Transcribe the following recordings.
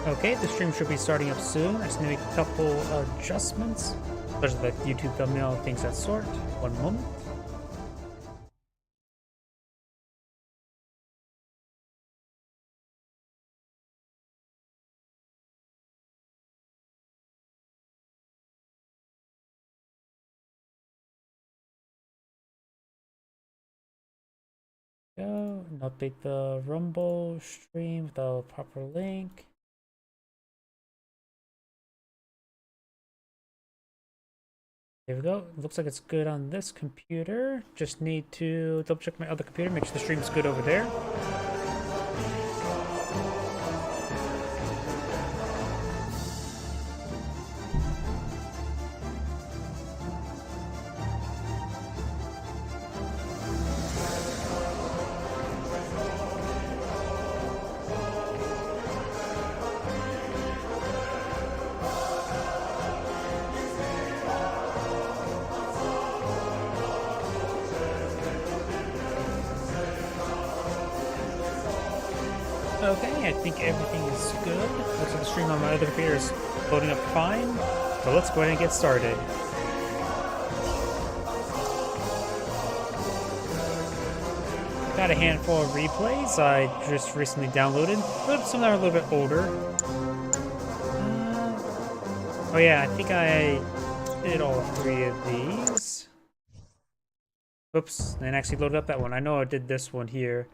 Okay, the stream should be starting up soon. I just need to make a couple adjustments, especially like YouTube thumbnail, things that sort. One moment. Go and update the Rumble stream with the proper link. There we go. Looks like it's good on this computer. Just need to double check my other computer, make sure the stream's good over there. Okay, I think everything is good. Looks like the stream on my other computer is loading up fine. So let's go ahead and get started. Got a handful of replays I just recently downloaded. Some that are a little bit older. Oh yeah, I think I did all three of these. Oops, and actually loaded up that one. I know I did this one here.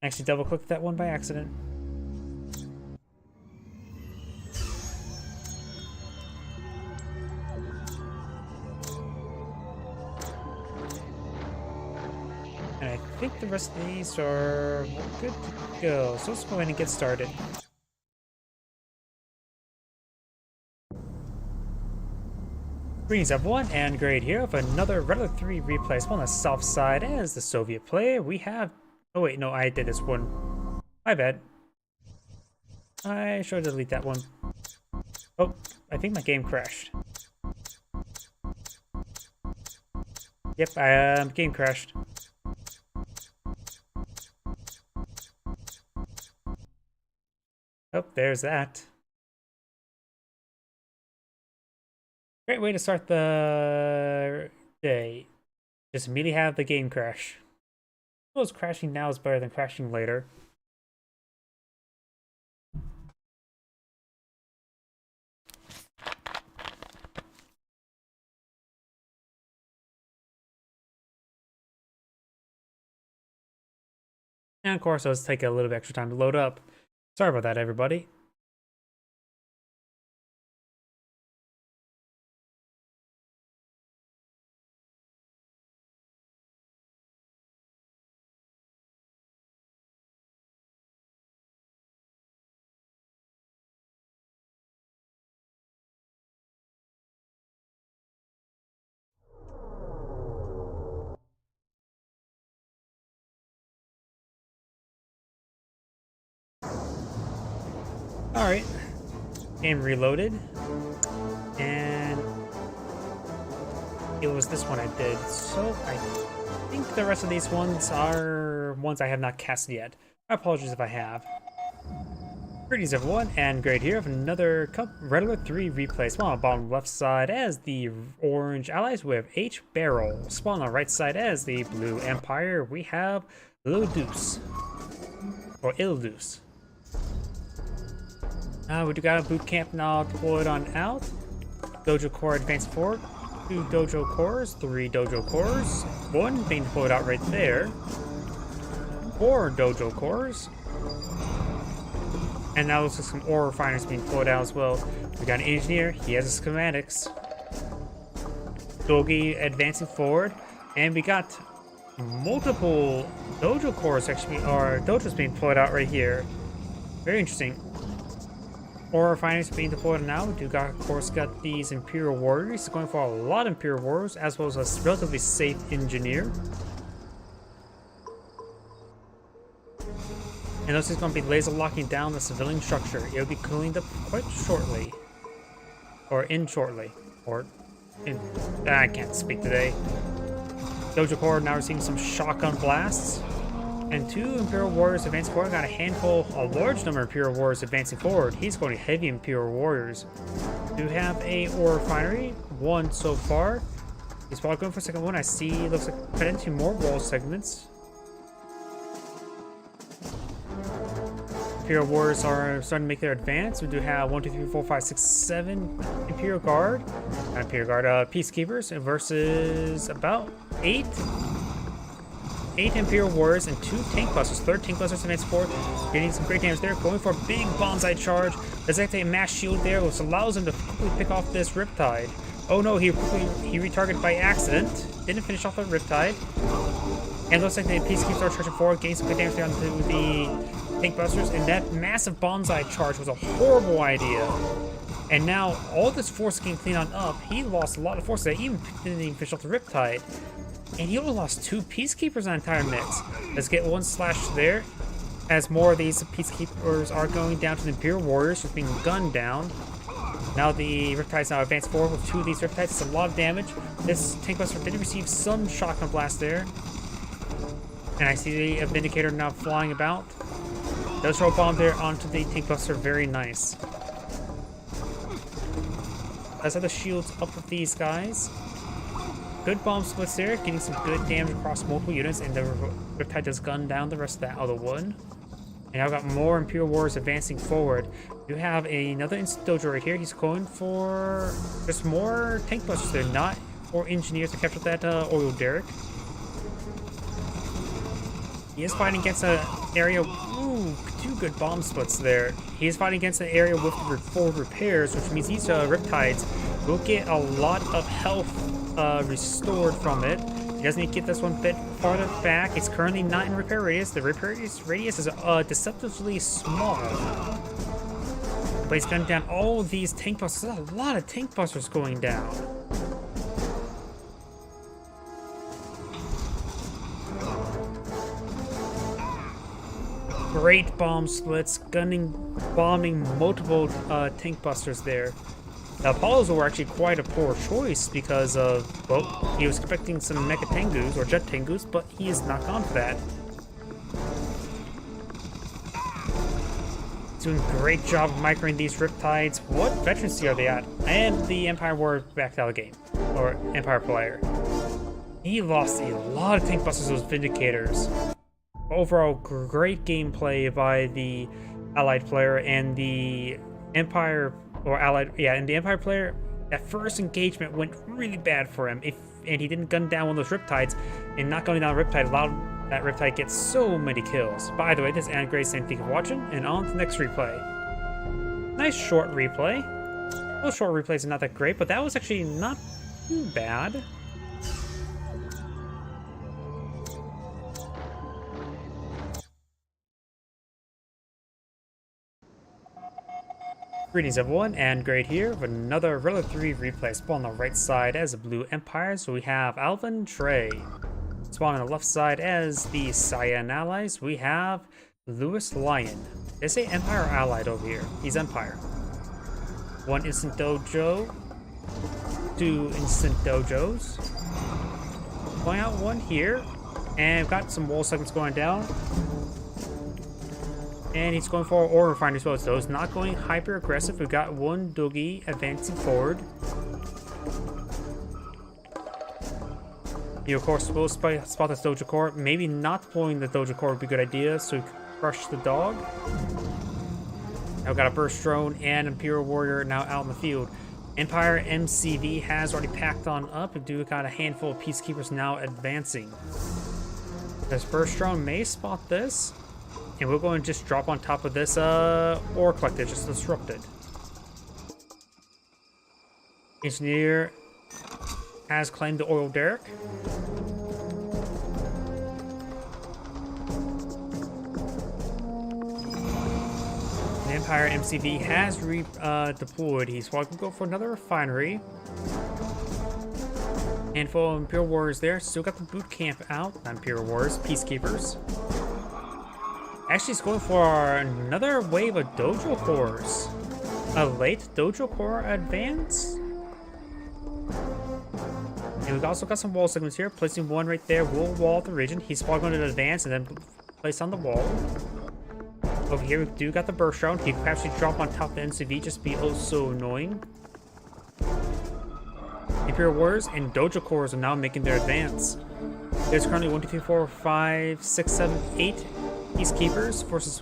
Actually double clicked that one by accident. And I think the rest of these are good to go. So let's go ahead and get started. Greetings everyone, and great here with another Red Alert 3 replay. On the south side as the Soviet player, we have... Oh wait, no, I did this one. My bad. I should delete that one. Oh, I think my game crashed. Yep, game crashed. Oh, there's that. Great way to start the day. Just immediately have the game crash. I suppose crashing now is better than crashing later. And of course, it'll take a little bit extra time to load up. Sorry about that, everybody. Alright, game reloaded, and it was this one I did, so I think the rest of these ones are ones I have not cast yet. My apologies if I have. Greetings everyone, and great here with another Red Alert 3 replay. Spawn on the bottom left side as the orange allies with H Barrel. Spawn on the right side as the blue Empire. We have Lil Deuce, or Il Deuce. We do got a boot camp now deployed on out. Dojo Core advanced forward. 2 Dojo Cores, 3 Dojo Cores. 1 being deployed out right there. 4 Dojo Cores. And now looks like some ore refiners being deployed out as well. We got an engineer, he has the schematics. Dogi advancing forward. And we got multiple Dojo Cores actually, or Dojos being deployed out right here. Very interesting. Ore refiners being deployed now. We do got, of course, got these Imperial Warriors going for a lot of Imperial Warriors, as well as a relatively safe engineer. And this is going to be laser locking down the civilian structure. It'll be cleaned up quite shortly. Or in shortly. Or in... I can't speak today. Dojo Core now receiving some shotgun blasts. And 2 Imperial Warriors advancing forward. Got a large number of Imperial Warriors advancing forward. He's going heavy Imperial Warriors. Do have a ore refinery, 1 so far. He's probably going for a second one. I see, looks like potentially more wall segments. Imperial Warriors are starting to make their advance. We do have 1, 2, 3, 4, 5, 6, 7 Imperial Guard. Imperial Guard Peacekeepers versus about 8 Imperial Warriors and 2 Tank Busters. 3rd Tank Busters advance forward, getting some great damage there. Going for a big bonsai charge. There's actually a mass shield there, which allows him to quickly pick off this Riptide. Oh no, he retargeted by accident. Didn't finish off the Riptide. And looks like the Peacekeepers are charging forward, getting some good damage there onto the Tank Busters. And that massive bonsai charge was a horrible idea. And now all this force getting cleaned on up. He lost a lot of force there. He even didn't even finish off the Riptide. And he only lost 2 Peacekeepers on the entire mix. Let's get 1 slash there. As more of these Peacekeepers are going down to the Imperial Warriors, just being gunned down. Now the Riptide's now advanced forward with 2 of these Riptides. It's a lot of damage. This Tank Buster did receive some shotgun blast there. And I see a Vindicator now flying about. Does throw a bomb there onto the Tank Buster. Very nice. Let's have the shields up with these guys. Good bomb splits there, getting some good damage across multiple units, and the Riptide does gun down the rest of that other one. And now I've got more Imperial Warriors advancing forward. You have another Instant Dojo right here. He's going for just more Tank Busters there, not for Engineers to capture that oil derrick. He is fighting against an area. Ooh, 2 good bomb splits there. He is fighting against an area with forward repairs, which means these Riptides will get a lot of health restored from it. He does need to get this one bit farther back. It's currently not in repair radius. The repair radius is deceptively small. But he's gunning down all of these Tank Busters. There's a lot of Tank Busters going down. Great bomb splits, bombing multiple Tank Busters there. The Apollos were actually quite a poor choice because of, well, he was expecting some Mecha Tengus or Jet Tengus, but he is not gone for that. Doing a great job of microing these Riptides. What veterancy are they at? And the Empire War backed out of the game, or Empire player. He lost a lot of Tank Busters, those Vindicators. Overall, great gameplay by the Allied player, and the Empire or Allied, yeah, and the Empire player. That first engagement went really bad for him. And he didn't gun down one of those Riptides, and not gunning down a Riptide allowed that Riptide get so many kills. By the way, this is Anne Grace saying thank you for watching, and on to the next replay. Nice short replay. Well, short replays are not that great, but that was actually not too bad. Greetings everyone, and Great here with another Relic 3 replay. Spawn on the right side as the Blue Empire, so we have Alvin Trey. Spawn on the left side as the Cyan Allies, we have Lewis Lion. They say Empire or Allied over here. He's Empire. 1 Instant Dojo, 2 Instant Dojos. Going out 1 here, and we've got some wall segments going down. And he's going for ore refinery as well, so it's not going hyper aggressive. We've got 1 Doogie advancing forward. You, of course, will spot this Dojo Core. Maybe not deploying the Dojo Core would be a good idea, so we can crush the dog. Now we've got a Burst Drone and Imperial Warrior now out in the field. Empire MCV has already packed on up. We do got a handful of Peacekeepers now advancing. This Burst Drone may spot this. And we'll go and just drop on top of this ore collector, just disrupt it. Engineer has claimed the oil derrick. The Empire MCV has deployed. He's going to go for another refinery. Handful of Imperial Warriors there. Still got the boot camp out. Not Imperial Warriors, Peacekeepers. Actually, it's going for another wave of Dojo Cores. A late Dojo Core advance. And we've also got some wall segments here. Placing 1 right there will wall the region. He's probably going to advance and then placed on the wall. Over here, we do got the burst drone. He could actually drop on top of the MCV, just be oh so annoying. Imperial Warriors and Dojo Cores are now making their advance. There's currently 1, 2, 3, 4, 5, 6, 7, 8 Peacekeepers versus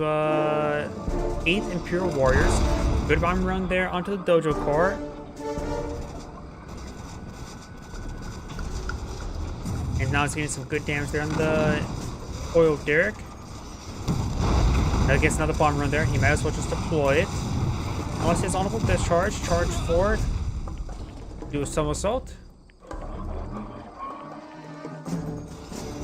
8 Imperial Warriors. Good bomb run there onto the Dojo Core. And now it's getting some good damage there on the Oil Derrick. Now gets another bomb run there. He might as well just deploy it. Unless he has honorable discharge, charge forward, do a somersault.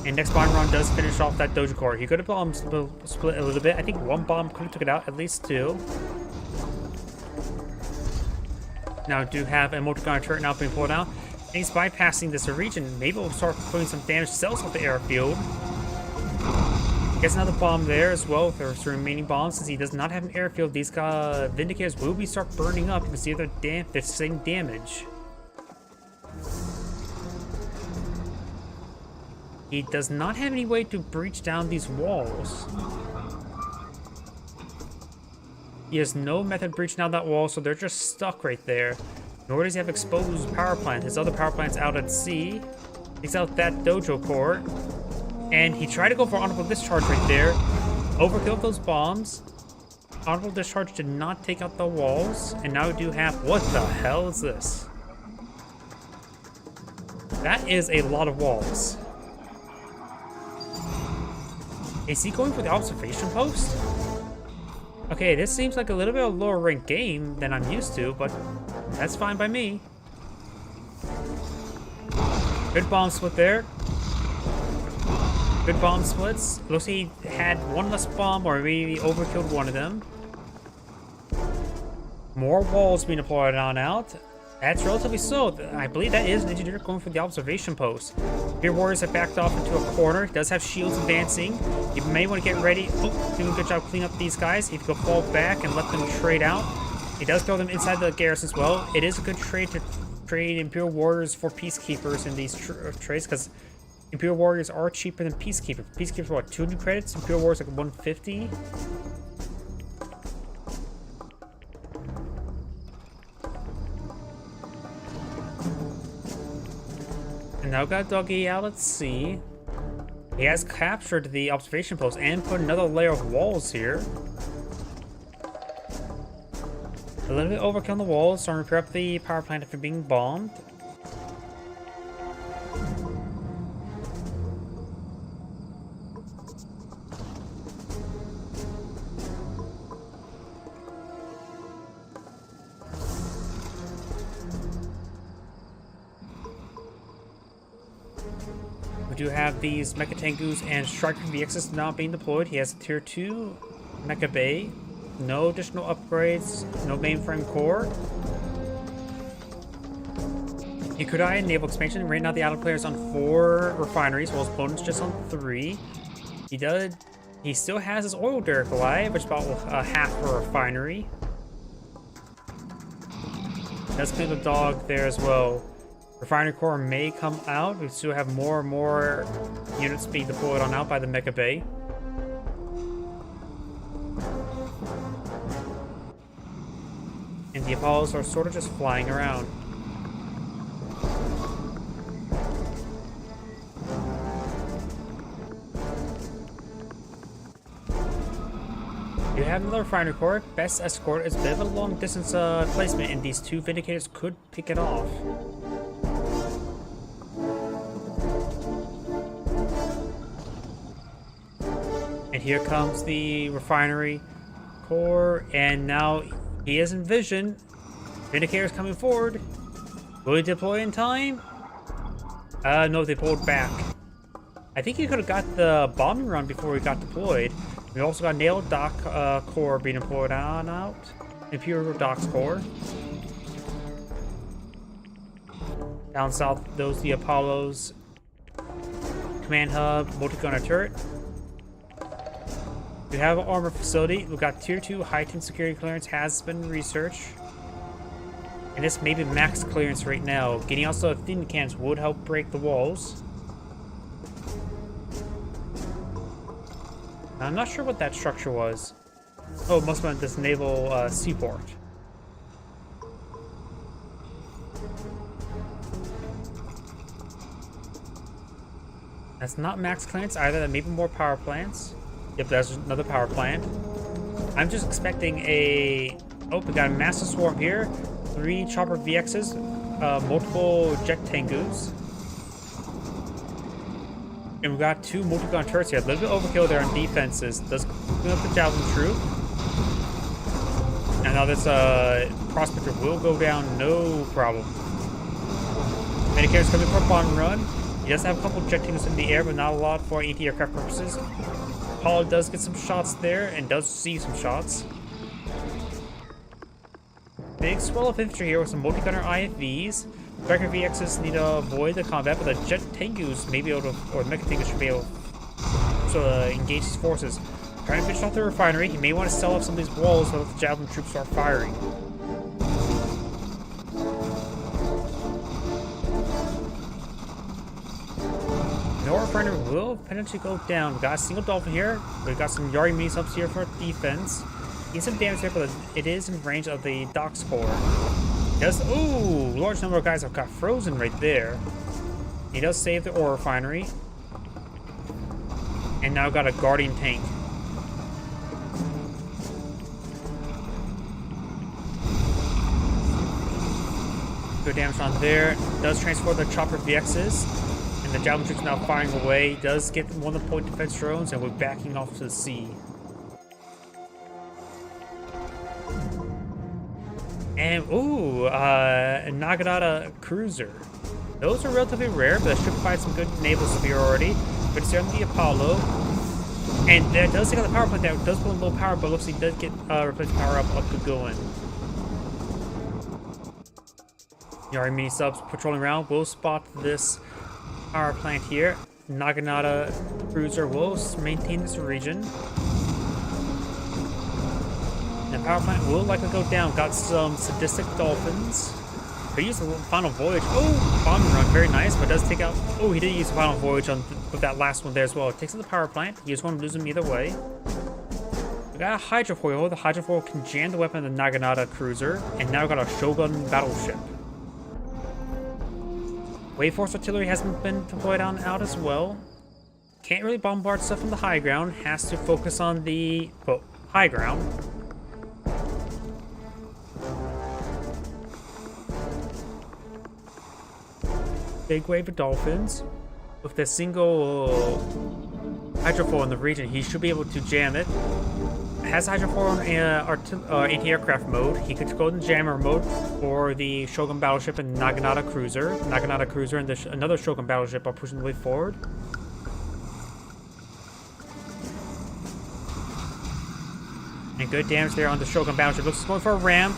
And next bomb run does finish off that Dojo Core. He could have bomb split a little bit. I think one bomb could have took it out, at least 2. Now do have a multi-gunner turret now being pulled out. And he's bypassing this region. Maybe we'll start putting some damage cells off the airfield. Gets another bomb there as well with the remaining bombs. Since he does not have an airfield, these Vindicators will be start burning up. You can see they're same damage. He does not have any way to breach down these walls. He has no method of breaching down that wall, so they're just stuck right there. Nor does he have exposed power plant. His other power plant's out at sea. Takes out that Dojo Core. And he tried to go for honorable discharge right there. Overkilled those bombs. Honorable discharge did not take out the walls. And now we do have... What the hell is this? That is a lot of walls. Is he going for the observation post? Okay, this seems like a little bit of a lower ranked game than I'm used to, but that's fine by me. Good bomb split there. Good bomb splits. Looks like he had one less bomb, or maybe overkilled one of them. More walls being deployed on out. That's relatively slow. I believe that is an engineer going for the observation post. Here Warriors have backed off into a corner. He does have shields advancing. You may want to get ready. Oh, doing a good job cleaning up these guys. If you go fall back and let them trade out. He does throw them inside the garrison as well. It is a good trade to trade Imperial Warriors for Peacekeepers in these trades, because Imperial Warriors are cheaper than Peacekeepers. Peacekeepers are what, 200 credits? Imperial Warriors like 150. And now got Doggy out at sea. He has captured the observation post and put another layer of walls here. A little bit overkill on the walls, starting to repair up the power plant after being bombed. We do have these Mecha Tengus and Striker VXs now being deployed. He has a tier 2 Mecha Bay. No additional upgrades, no mainframe core. Hikudai naval expansion. Right now the outer player is on 4 refineries, while his opponent's just on 3. He still has his oil derrick alive, which is about half a refinery. Does clear the dog there as well. Refinery core may come out. We still have more and more units being deployed on out by the Mecha Bay. And the Apollos are sort of just flying around. You have another refinery core. Best escort is a bit of a long distance placement, and these 2 Vindicators could pick it off. And here comes the refinery core, and now he is in vision. Vindicators coming forward. Will he deploy in time? No, they pulled back. I think he could have got the bombing run before he got deployed. We also got Naval Dock core being deployed on out. Imperial Docks core. Down south, those the Apollos. Command hub, multi-gunner turret. We have an armor facility. We've got tier 2 heightened security clearance has been researched. And this may be max clearance right now. Getting also thin cans would help break the walls. I'm not sure what that structure was. Oh, it must have been this naval seaport. That's not max clearance either. That may be more power plants. Yep, there's another power plant. I'm just expecting a... Oh, we got a massive swarm here. 3 chopper VXs, multiple jet Tengus. And we got 2 multi-gun turrets here. A little bit overkill there on defenses. Does clean up the javelin troop. And now this prospector will go down, no problem. Medicare's coming for a bomb run. He does have a couple jet Tengus in the air, but not a lot for anti-aircraft purposes. Apollo does get some shots there and does see some shots. Big swell of infantry here with some multi-gunner IFVs. Striker VXs need to avoid the combat, but the jet Tengus may be able to, or the Mecha Tengus should be able to engage his forces. Trying to finish off the refinery, he may want to sell off some of these walls so that the javelin troops start firing. The refinery will potentially go down. We got a single Dolphin here. We got some Yari mini subs here for defense. Get some damage here, but it is in range of the Docks Corps. Yes, ooh, large number of guys have got frozen right there. He does save the ore refinery. And now got a Guardian tank. Good damage on there. Does transport the chopper VXs. And the javelin troops now firing away. Does get one of the point defense drones, and we're backing off to the sea. And ooh, Naginata cruiser. Those are relatively rare, but that should provide some good naval superiority. But it's on the Apollo, and that does take out the power plant. That does pull a little power, but looks like he does get replace power up Gaguen. Yari mini subs patrolling around will spot this power plant here. Naginata cruiser will maintain this region. The power plant will likely go down. Got some sadistic dolphins. He used the final voyage. Oh, bombing run, very nice, but does take out. Oh, he did use the final voyage on with that last one there as well. It takes out the power plant. You just want to lose him either way. We got a hydrofoil. The hydrofoil can jam the weapon of the Naginata cruiser, and now we got a Shogun battleship. Wave Force artillery hasn't been deployed on out as well. Can't really bombard stuff from the high ground. Has to focus on the high ground. Big wave of dolphins. With the single hydrofoil in the region, he should be able to jam it. Has hydrofoil in anti-aircraft mode. He could go in jammer mode for the Shogun battleship and Naginata cruiser. Naginata cruiser and another Shogun battleship are pushing the way forward. And good damage there on the Shogun battleship. Looks going for a ram.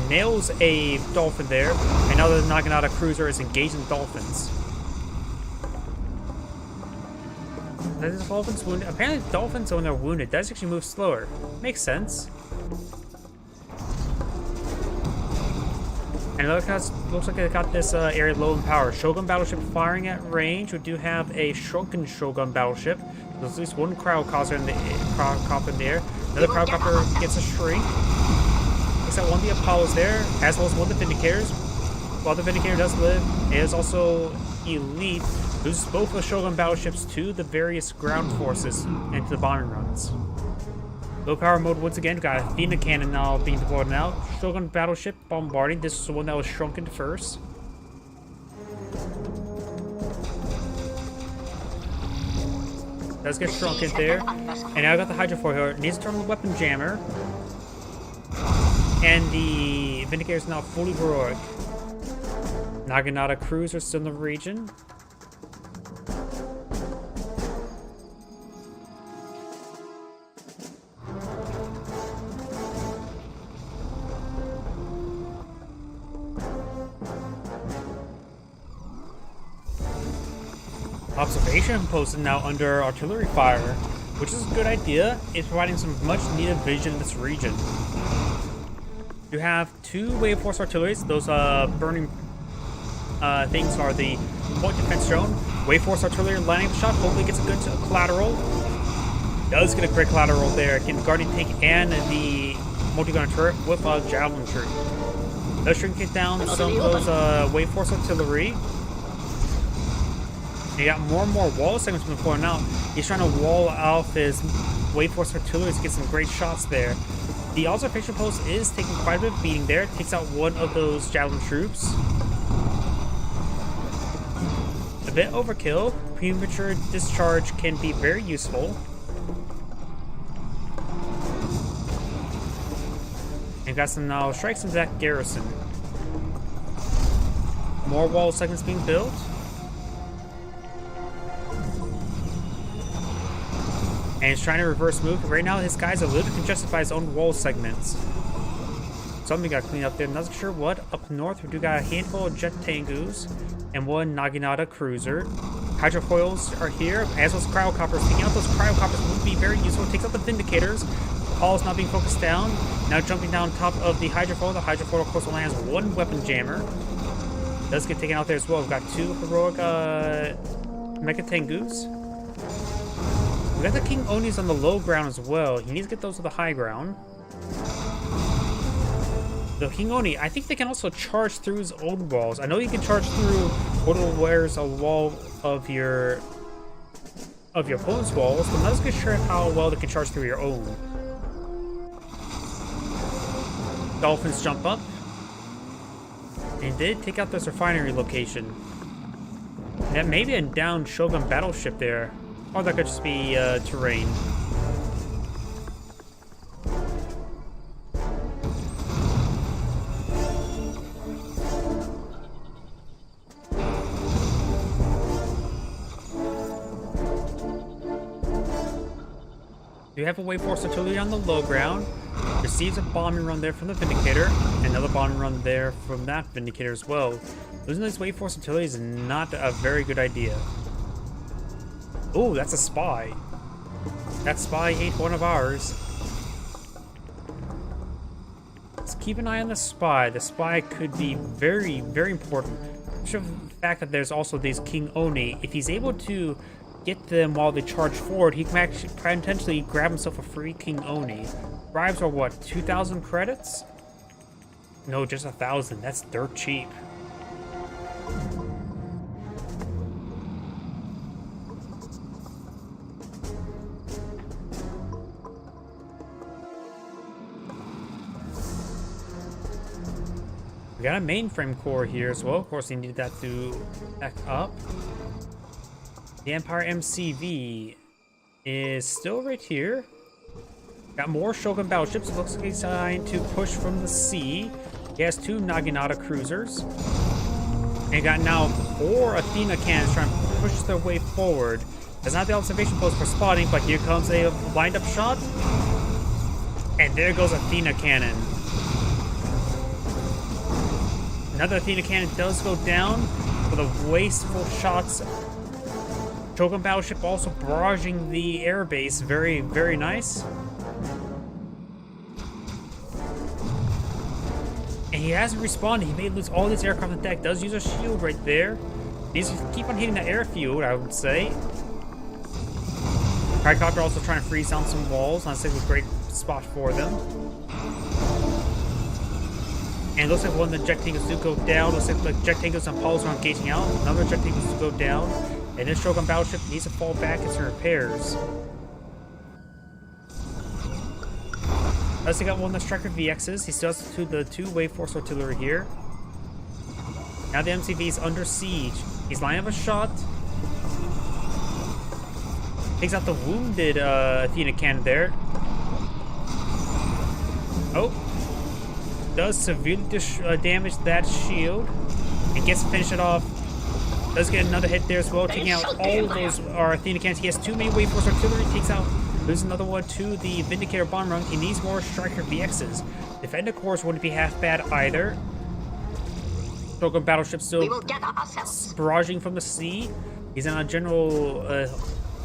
Nails a dolphin there. And now the Naginata cruiser is engaging the dolphins. The dolphins wounded. Apparently, dolphins, when they're wounded, does actually move slower. Makes sense. And it looks like they got this area low in power. Shogun battleship firing at range. We do have a shrunken Shogun battleship. There's at least one crowdcopter in the air. Another crowdcopter gets a shrink. Looks like one of the Apollos there, as well as one of the Vindicators. While the Vindicator does live, it is also elite. Loses both the Shogun battleships to the various ground forces and to the bombing runs. Low power mode once again. Got a Athena cannon now being deployed now. Shogun battleship bombarding. This is the one that was shrunken first. Does get shrunken there. And now I got the hydrofoil here. It needs to turn on the weapon jammer. And the Vindicator is now fully heroic. Naginata cruiser still in the region. Observation posted now under artillery fire, which is a good idea. It's providing some much needed vision in this region. You have 2 Wave Force artilleries. Those burning things are the point defense drone. Wave Force artillery landing the shot. Hopefully gets a good collateral. Does get a great collateral there. Getting the Guardian Tank and the multi-gunner turret with a Javelin troop. Does shrink it down some of those Wave Force artillery. You got more and more wall segments before now. He's trying to wall off his Wave Force artillery to get some great shots there. The observation post is taking quite a bit of beating there. Takes out one of those Javelin troops. A bit overkill. Premature discharge can be very useful. And got some now strikes into that garrison. More wall segments being built. And he's trying to reverse move. Right now, his guys are a little bit congested by his own wall segments. Something got cleaned up there. Not sure what. Up north, we do got a handful of Jet Tengus and one Naginata cruiser. Hydrofoils are here, as well as Cryocoppers. Taking out those Cryocoppers would be very useful. Takes out the Vindicators. All is not being focused down. Now jumping down top of the Hydrofoil. The Hydrofoil, of course, only has one weapon jammer. Does get taken out there as well. We've got two heroic Mecha Tengus. We got the King Onis on the low ground as well. He needs to get those to the high ground. The King Oni, I think they can also charge through his own walls. I know you can charge through what wears a wall of your opponent's walls, but I'm not as good sure how well they can charge through your own. Dolphins jump up. And did take out this refinery location. That may be a downed Shogun battleship there. Or that could just be terrain. We have a Wave Force artillery on the low ground. Receives a bombing run there from the Vindicator. Another bombing run there from that Vindicator as well. Losing this Wave Force artillery is not a very good idea. Oh, that's a spy. That spy ate one of ours. Let's keep an eye on the spy. The spy could be very, very important. The fact that there's also these King Oni. If he's able to get them while they charge forward, he can actually potentially grab himself a free King Oni. Bribes are what, 2,000 credits? No, just 1,000. That's dirt cheap. We got a mainframe core here as well. Of course, you need that to back up. The Empire MCV is still right here. Got more Shogun battleships. It looks like he's trying to push from the sea. He has two Naginata cruisers. And got now 4 Athena cannons trying to push their way forward. That's not the observation post for spotting, but here comes a lined up shot. And there goes Athena cannon. Another Athena cannon does go down for the wasteful shots. Shogun battleship also barraging the airbase. Very, very nice. And he hasn't responded. He may lose all these aircraft on deck. Does use a shield right there. Needs to keep on hitting the airfield, I would say. Cryocoppers also trying to freeze down some walls. Not saying it's a great spot for them. And it looks like one of the Jet Tengus do go down. Looks like the Jet Tengus and Pauls are engaging out. Another Jet Tengus to go down. And this Shogun battleship needs to fall back into repairs. Let's take out one of the Striker VXs. He still has the 2 Wave Force artillery here. Now the MCV is under siege. He's lining up a shot. Takes out the wounded Athena cannon there. Oh. Does severely damage that shield. And gets to finish it off. Does get another hit there as well, taking out all of those Athena cannons. He has too many Wave Force artillery. Takes out. There's another one to the Vindicator bomb run. He needs more Striker VXs. Defender cores wouldn't be half bad either. Shogun battleship still barraging from the sea. He's in a general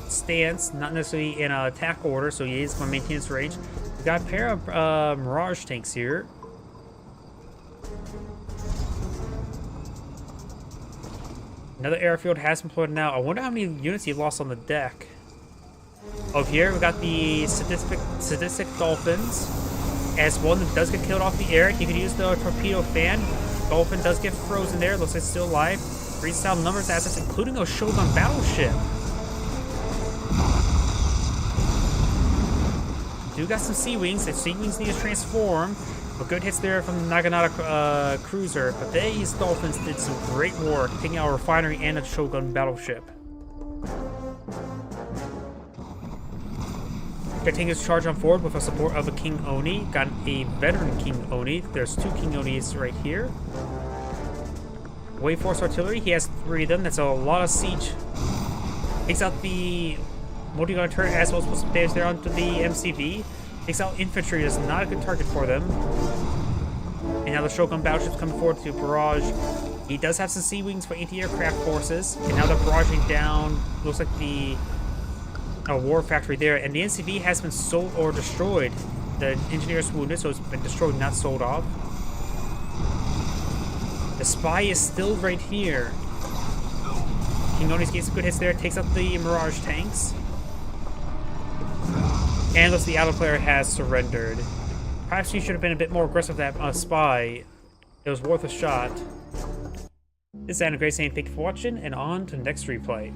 stance, not necessarily in an attack order, so he is going to maintain his range. We've got a pair of Mirage tanks here. Another airfield has been plotted now. I wonder how many units he lost on the deck. Over here, we got the sadistic dolphins. As one that does get killed off the air, he could use the torpedo fan. Dolphin does get frozen there. Looks like it's still alive. Freezes down numbers of assets, including a Shogun battleship. Do got some Sea Wings. The Sea Wings need to transform. But good hits there from the Naginata cruiser. But these Dolphins did some great work, taking out a refinery and a Shogun battleship. Continues charge on forward with the support of a King Oni. Got a veteran King Oni. There's 2 King Onis right here. Wave Force Artillery, he has 3 of them. That's a lot of siege. Takes out the multi-gun turret as well as some damage there onto the MCV. Takes out infantry, is not a good target for them. And now the Shogun battleship's coming forward to barrage. He does have some Sea Wings for anti-aircraft forces. And now they're barraging down, looks like the war factory there. And the NCV has been sold or destroyed. The engineer's wounded, so it's been destroyed, not sold off. The spy is still right here. King Oni's getting some good hits there, takes out the Mirage tanks. And looks the Allied player has surrendered. Perhaps he should have been a bit more aggressive with that spy. It was worth a shot. This is Adam Gray saying thank you for watching, and on to the next replay.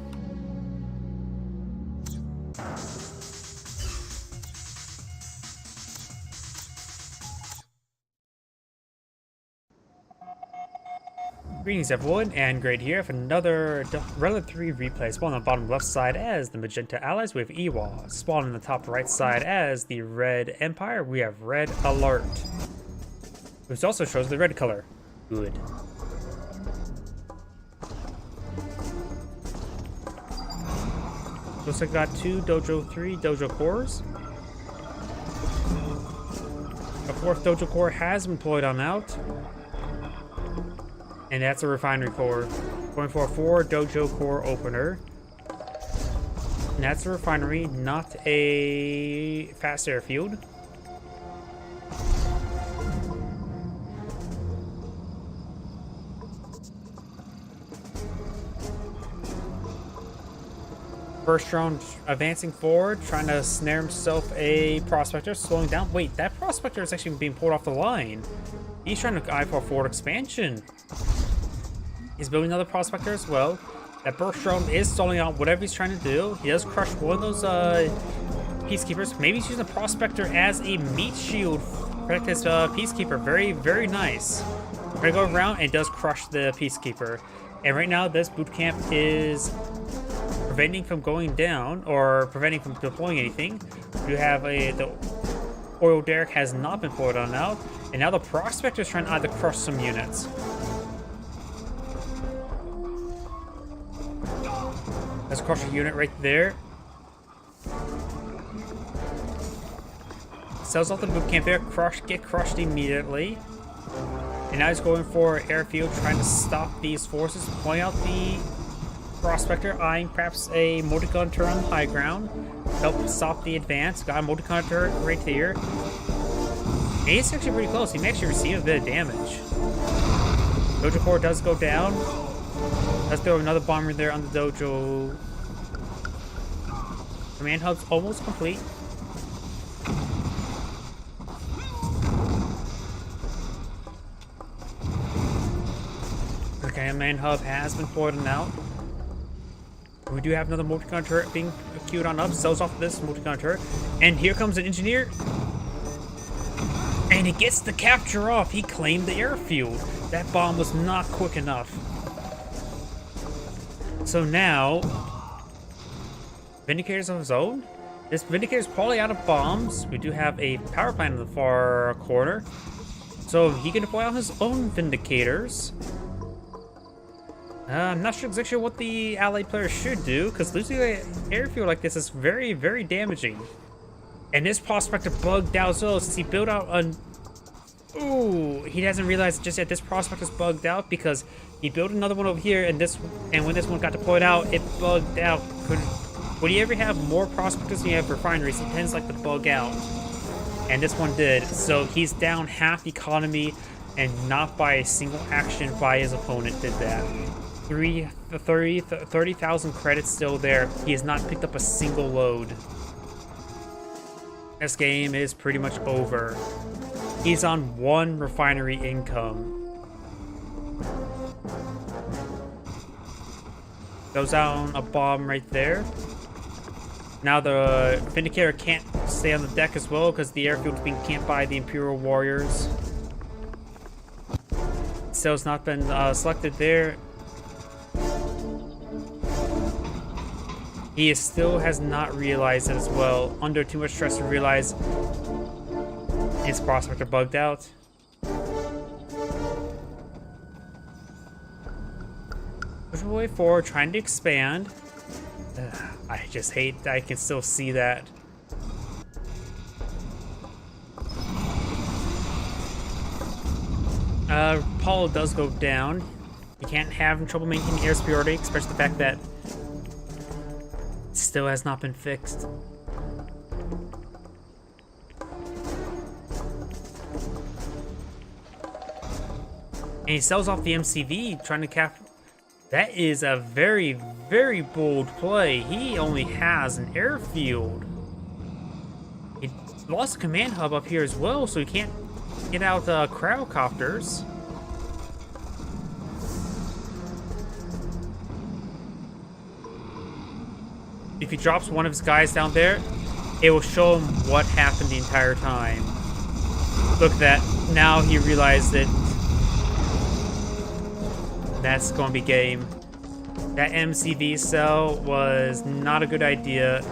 Greetings everyone, and Great here for another Relic 3 replay. Spawn on the bottom left side as the Magenta Allies, we have Iwa. Spawn on the top right side as the Red Empire, we have Red Alert. Which also shows the red color. Good. Looks like I got 2 Dojo 3 Dojo cores. A 4th Dojo core has been deployed on out. And that's a refinery core. Going for a 4 Dojo core opener. And that's a refinery, not a fast airfield. First drone advancing forward, trying to snare himself a prospector, slowing down. Wait, that prospector is actually being pulled off the line. He's trying to eye for a forward expansion. He's building another prospector as well. That burst drone is stalling out whatever he's trying to do. He does crush one of those peacekeepers. Maybe he's using the prospector as a meat shield to protect his peacekeeper. Very, very nice. We're gonna go around and does crush the peacekeeper. And right now, this boot camp is preventing from going down or preventing from deploying anything. You have the oil derrick has not been poured on out, and now the prospector is trying to either crush some units. Let's crush a unit right there. Sells off the boot camp there. Get crushed immediately. And now he's going for airfield, trying to stop these forces. Point out the prospector, eyeing perhaps a multi-gun turret on the high ground. Help stop the advance. Got a multi-gun turret right here. And he's actually pretty close. He may actually receive a bit of damage. Dojo core does go down. Let's throw another bomber there on the Dojo. Command hub's almost complete. The command hub has been poured out. We do have another multi-gun turret being queued on up. Sells off this multi-gun turret. And here comes an engineer. And he gets the capture off. He claimed the airfield. That bomb was not quick enough. So now, Vindicator's on his own. This Vindicator's probably out of bombs. We do have a power plant in the far corner. So he can deploy on his own Vindicators. I'm not sure exactly what the allied player should do, because losing an airfield like this is very, very damaging. And this prospector bugged out as well, since he built out an... Ooh, he hasn't realized just yet this prospector's bugged out, because he built another one over here, and when this one got deployed out, it bugged out. When you ever have more prospectors than you have refineries, it tends like to bug out. And this one did. So he's down half economy, and not by a single action by his opponent did that. 30,000 credits still there. He has not picked up a single load. This game is pretty much over. He's on 1 refinery income. Goes out on a bomb right there. Now the Vindicator can't stay on the deck as well because the airfield's being camped by the Imperial Warriors. Still has not been selected there. He still has not realized it as well. Under too much stress to realize his prospector bugged out. Pushing way forward, trying to expand. I just hate that I can still see that. Apollo does go down. You can't have trouble maintaining air superiority, especially the fact that it still has not been fixed. And he sells off the MCV, trying to cap. That is a very, very bold play. He only has an airfield. He lost a command hub up here as well, so he can't get out crowdcopters. If he drops one of his guys down there, it will show him what happened the entire time. Look at that. Now he realized that that's going to be game. That MCV cell was not a good idea.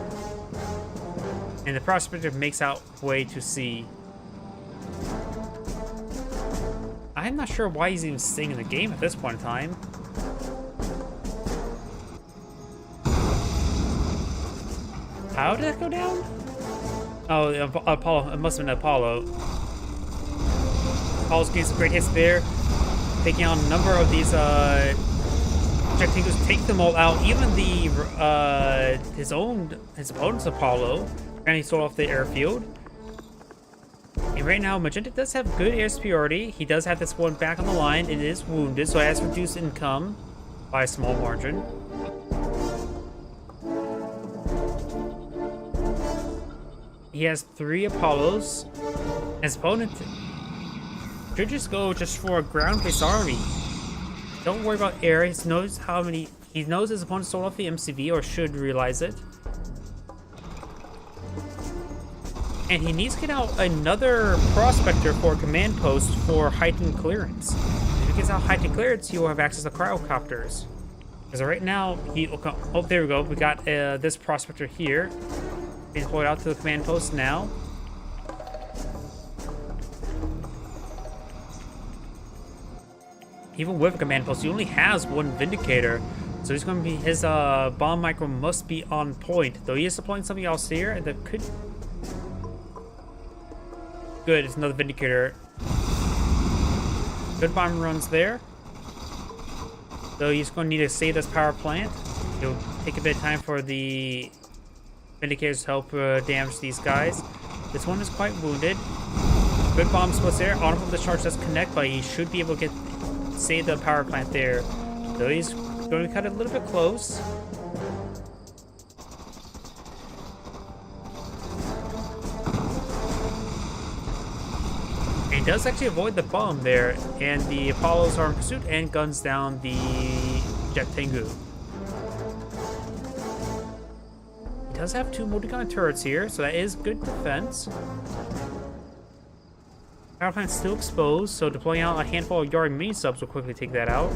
And the prospector makes out way to sea. I'm not sure why he's even staying in the game at this point in time. How did that go down? Oh, Apollo. It must have been Apollo. Apollo's getting some great hits there. Taking on a number of these projectiles, take them all out. Even the his opponent's Apollo, and he sold off the airfield. And right now, Magenta does have good air superiority. He does have this one back on the line. It is wounded, so it has reduced income by a small margin. He has 3 Apollos. His opponent should just go for a ground-based army. Don't worry about air. He knows how many. He knows his opponent sold off the MCV, or should realize it. And he needs to get out another prospector for a command post for heightened clearance. If he gets out heightened clearance, he will have access to cryocompters. Because right now, oh, there we go. We got this prospector here. Being deployed out to the command post now. Even with a command post, he only has 1 Vindicator. So he's going to be, his bomb micro must be on point. Though he is deploying something else here that could... Good, it's another Vindicator. Good bomb runs there. Though he's going to need to save this power plant. It'll take a bit of time for the Vindicators to help damage these guys. This one is quite wounded. Good bomb splits there. Honorable discharge does connect, but he should be able to save the power plant there. Though he's going to cut it a little bit close. And he does actually avoid the bomb there, and the Apollos are in pursuit and guns down the Jet Tengu. He does have 2 multi-gun turrets here, so that is good defense. Power plant's still exposed, so deploying out a handful of Yari mini subs will quickly take that out.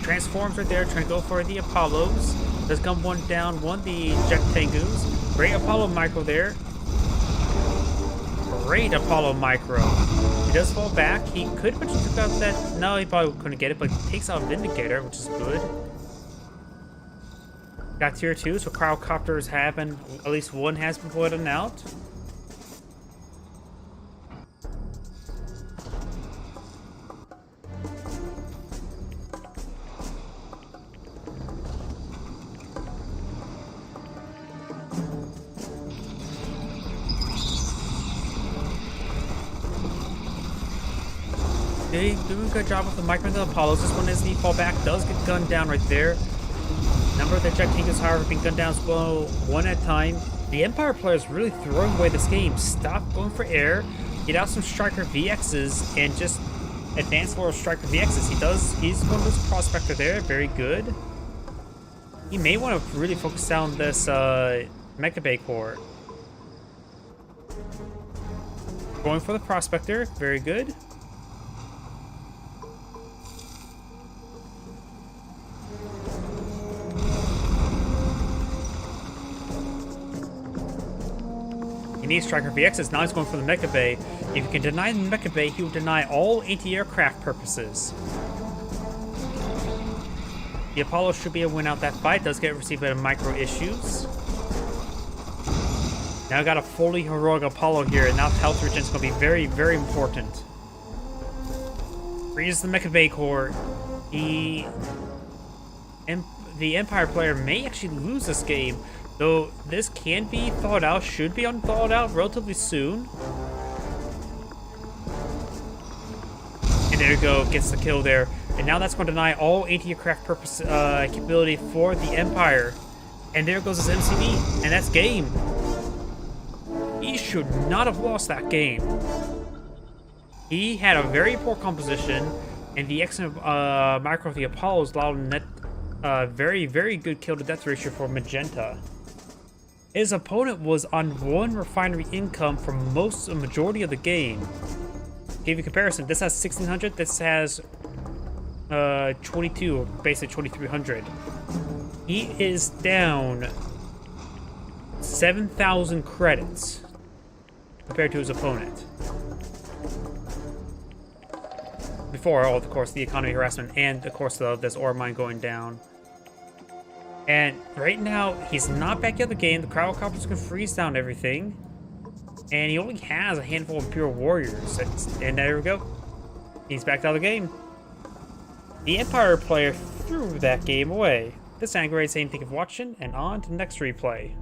Transforms right there, trying to go for the Apollos. Does come one down, the Jet Tengus. Great Apollo micro there. Great Apollo micro. He does fall back. He could have took out that. No, he probably couldn't get it, but he takes out Vindicator, which is good. Got tier 2, so cryocompters have been, at least 1 has been put in out. They do a good job with the micro and the Apollos. This one, as he fall back, does get gunned down right there. Number of the eject tankers, however, being gunned down slow, one at a time. The Empire players really throwing away this game. Stop going for air, get out some Striker VXs, and just advance for Striker VXs. He's going to lose a Prospector there. Very good. He may want to really focus down this Mecha Bay core. Going for the Prospector. Very good. He needs Striker VXs. Now he's going for the Mecha Bay. If you can deny the Mecha Bay, he will deny all anti-aircraft purposes. The Apollo should be able to win out that fight. Does get received by micro issues. Now I got a fully heroic Apollo here, and now health regen is going to be very, very important. Freezes the Mecha Bay core. The Empire player may actually lose this game, though this can be thawed out, should be unthawed out relatively soon. And there you go, gets the kill there. And now that's going to deny all anti-aircraft purpose capability for the Empire. And there goes his MCV, and that's game. He should not have lost that game. He had a very poor composition, and the excellent micro of the Apollos allowed a net very, very good kill to death ratio for Magenta. His opponent was on 1 refinery income for a majority of the game. To give you a comparison, this has 1600, this has 22, basically 2300. He is down 7,000 credits compared to his opponent. Before all, of course, the economy harassment and, of course, this ore mine going down. And right now, he's not back in the game. The Cryocopters can freeze down everything. And he only has a handful of Imperial Warriors. And there we go. He's back out of the game. The Empire player threw that game away. This is great saying thank you for watching, and on to the next replay.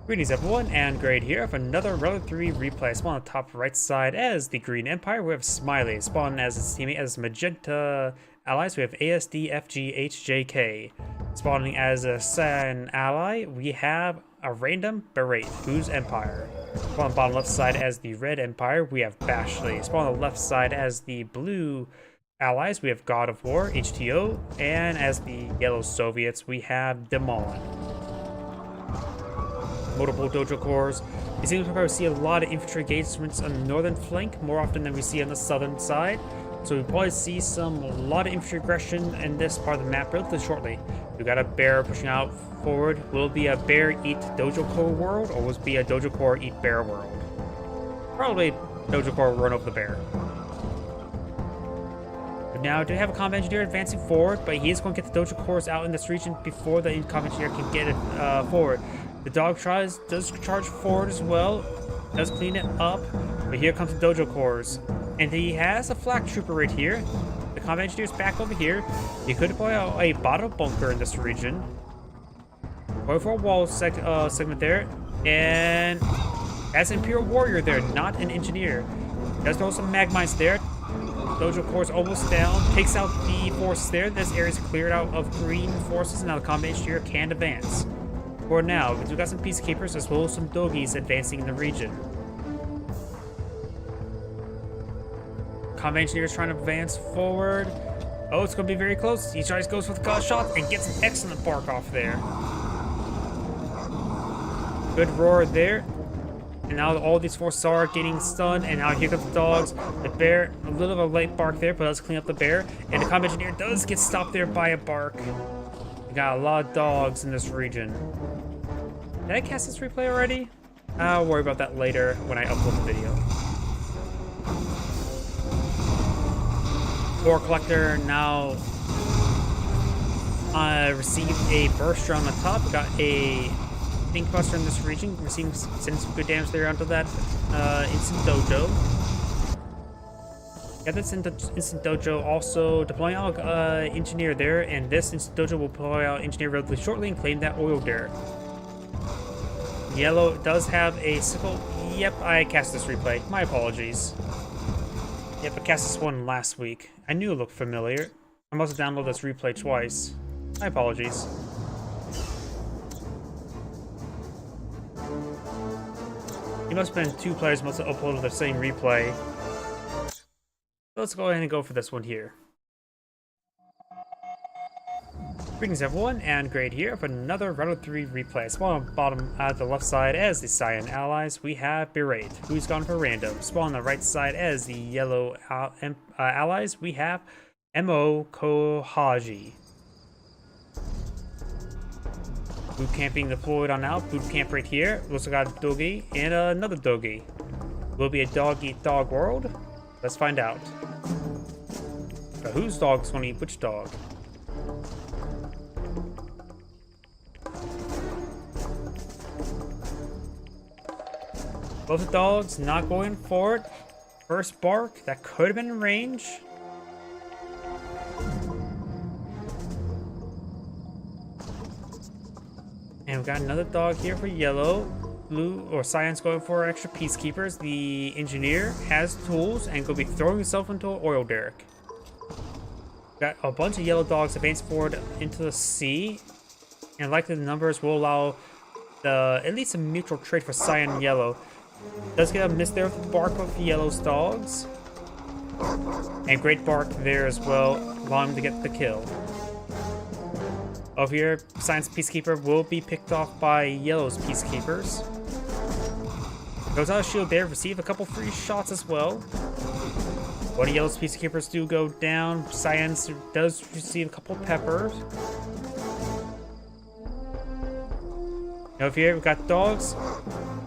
Greetings everyone, and Grade here for another Relic 3 replay. Spawn on the top right side as the Green Empire. We have Smiley. Spawn as its teammate as Magenta allies. We have ASD, FG, HJK. Spawning as a San ally, we have a random Berate, who's Empire. Spawn on the bottom left side as the Red Empire, we have Bashley. Spawn on the left side as the Blue allies, we have God of War, HTO. And as the Yellow Soviets, we have Demon. Multiple dojo cores. It seems like we see a lot of infantry engagements on the northern flank more often than we see on the southern side. So we'll probably see a lot of infantry aggression in this part of the map relatively shortly. We got a bear pushing out forward. Will it be a bear eat dojo core world, or will it be a dojo core eat bear world? Probably dojo core run over the bear. But now, do have a combat engineer advancing forward, but he is going to get the dojo cores out in this region before the combat engineer can get it forward. The dog does charge forward as well, does clean it up, but here comes the dojo cores. And he has a flak trooper right here. The combat engineer's back over here. He could deploy a bottom bunker in this region. Going for a wall segment there. And that's an Imperial Warrior there, not an engineer. Does throw some mag mines there. Dojo core's almost down. Takes out the forces there. This area's cleared out of green forces. Now the combat engineer can advance. For now, because we've got some peacekeepers as well as some doggies advancing in the region. Combat engineer is trying to advance forward. Oh, it's going to be very close. He tries goes for the cut shot and gets an excellent bark off there. Good roar there. And now all these forces are getting stunned, and now here comes the dogs. The bear, a little of a late bark there, but let's clean up the bear. And the combat engineer does get stopped there by a bark. We got a lot of dogs in this region. Did I cast this replay already? I'll worry about that later when I upload the video. Ore Collector now received a burster on the top. Got a Think Buster in this region, sending some good damage there onto that instant dojo. Got this instant dojo also deploying out engineer there, and this instant dojo will deploy out engineer relatively shortly and claim that oil there. Yellow does have a sickle. Yep, I cast this replay. My apologies. Yep, I cast this one last week. I knew it looked familiar. I must have downloaded this replay twice. My apologies. It must have been two players must have uploaded the same replay. So let's go ahead and go for this one here. Greetings everyone, and Great here for another Round 3 replay. Spawn on the bottom at the left side as the Cyan allies, we have Berate, who's gone for random. Spawn on the right side as the yellow allies, we have Mo Kohaji. Boot camping deployed on out, boot camp right here. Looks like a doggy and another doggy. Will it be a dog-eat-dog world? Let's find out. But whose dog's gonna eat which dog? Both the dogs not going for it. First bark, that could have been in range. And we've got another dog here for yellow. Blue or Cyan's going for extra peacekeepers. The engineer has tools and could be throwing himself into an oil derrick. Got a bunch of yellow dogs advance forward into the sea. And likely the numbers will allow at least a mutual trade for Cyan and yellow. Does get a miss there with the bark of yellow's dogs. And great bark there as well, allowing him to get the kill. Over here, Cyan's peacekeeper will be picked off by yellow's peacekeepers. Goes out of shield there, receive a couple free shots as well. One of yellow's peacekeepers do go down. Cyan's does receive a couple peppers. Over here, we've got dogs.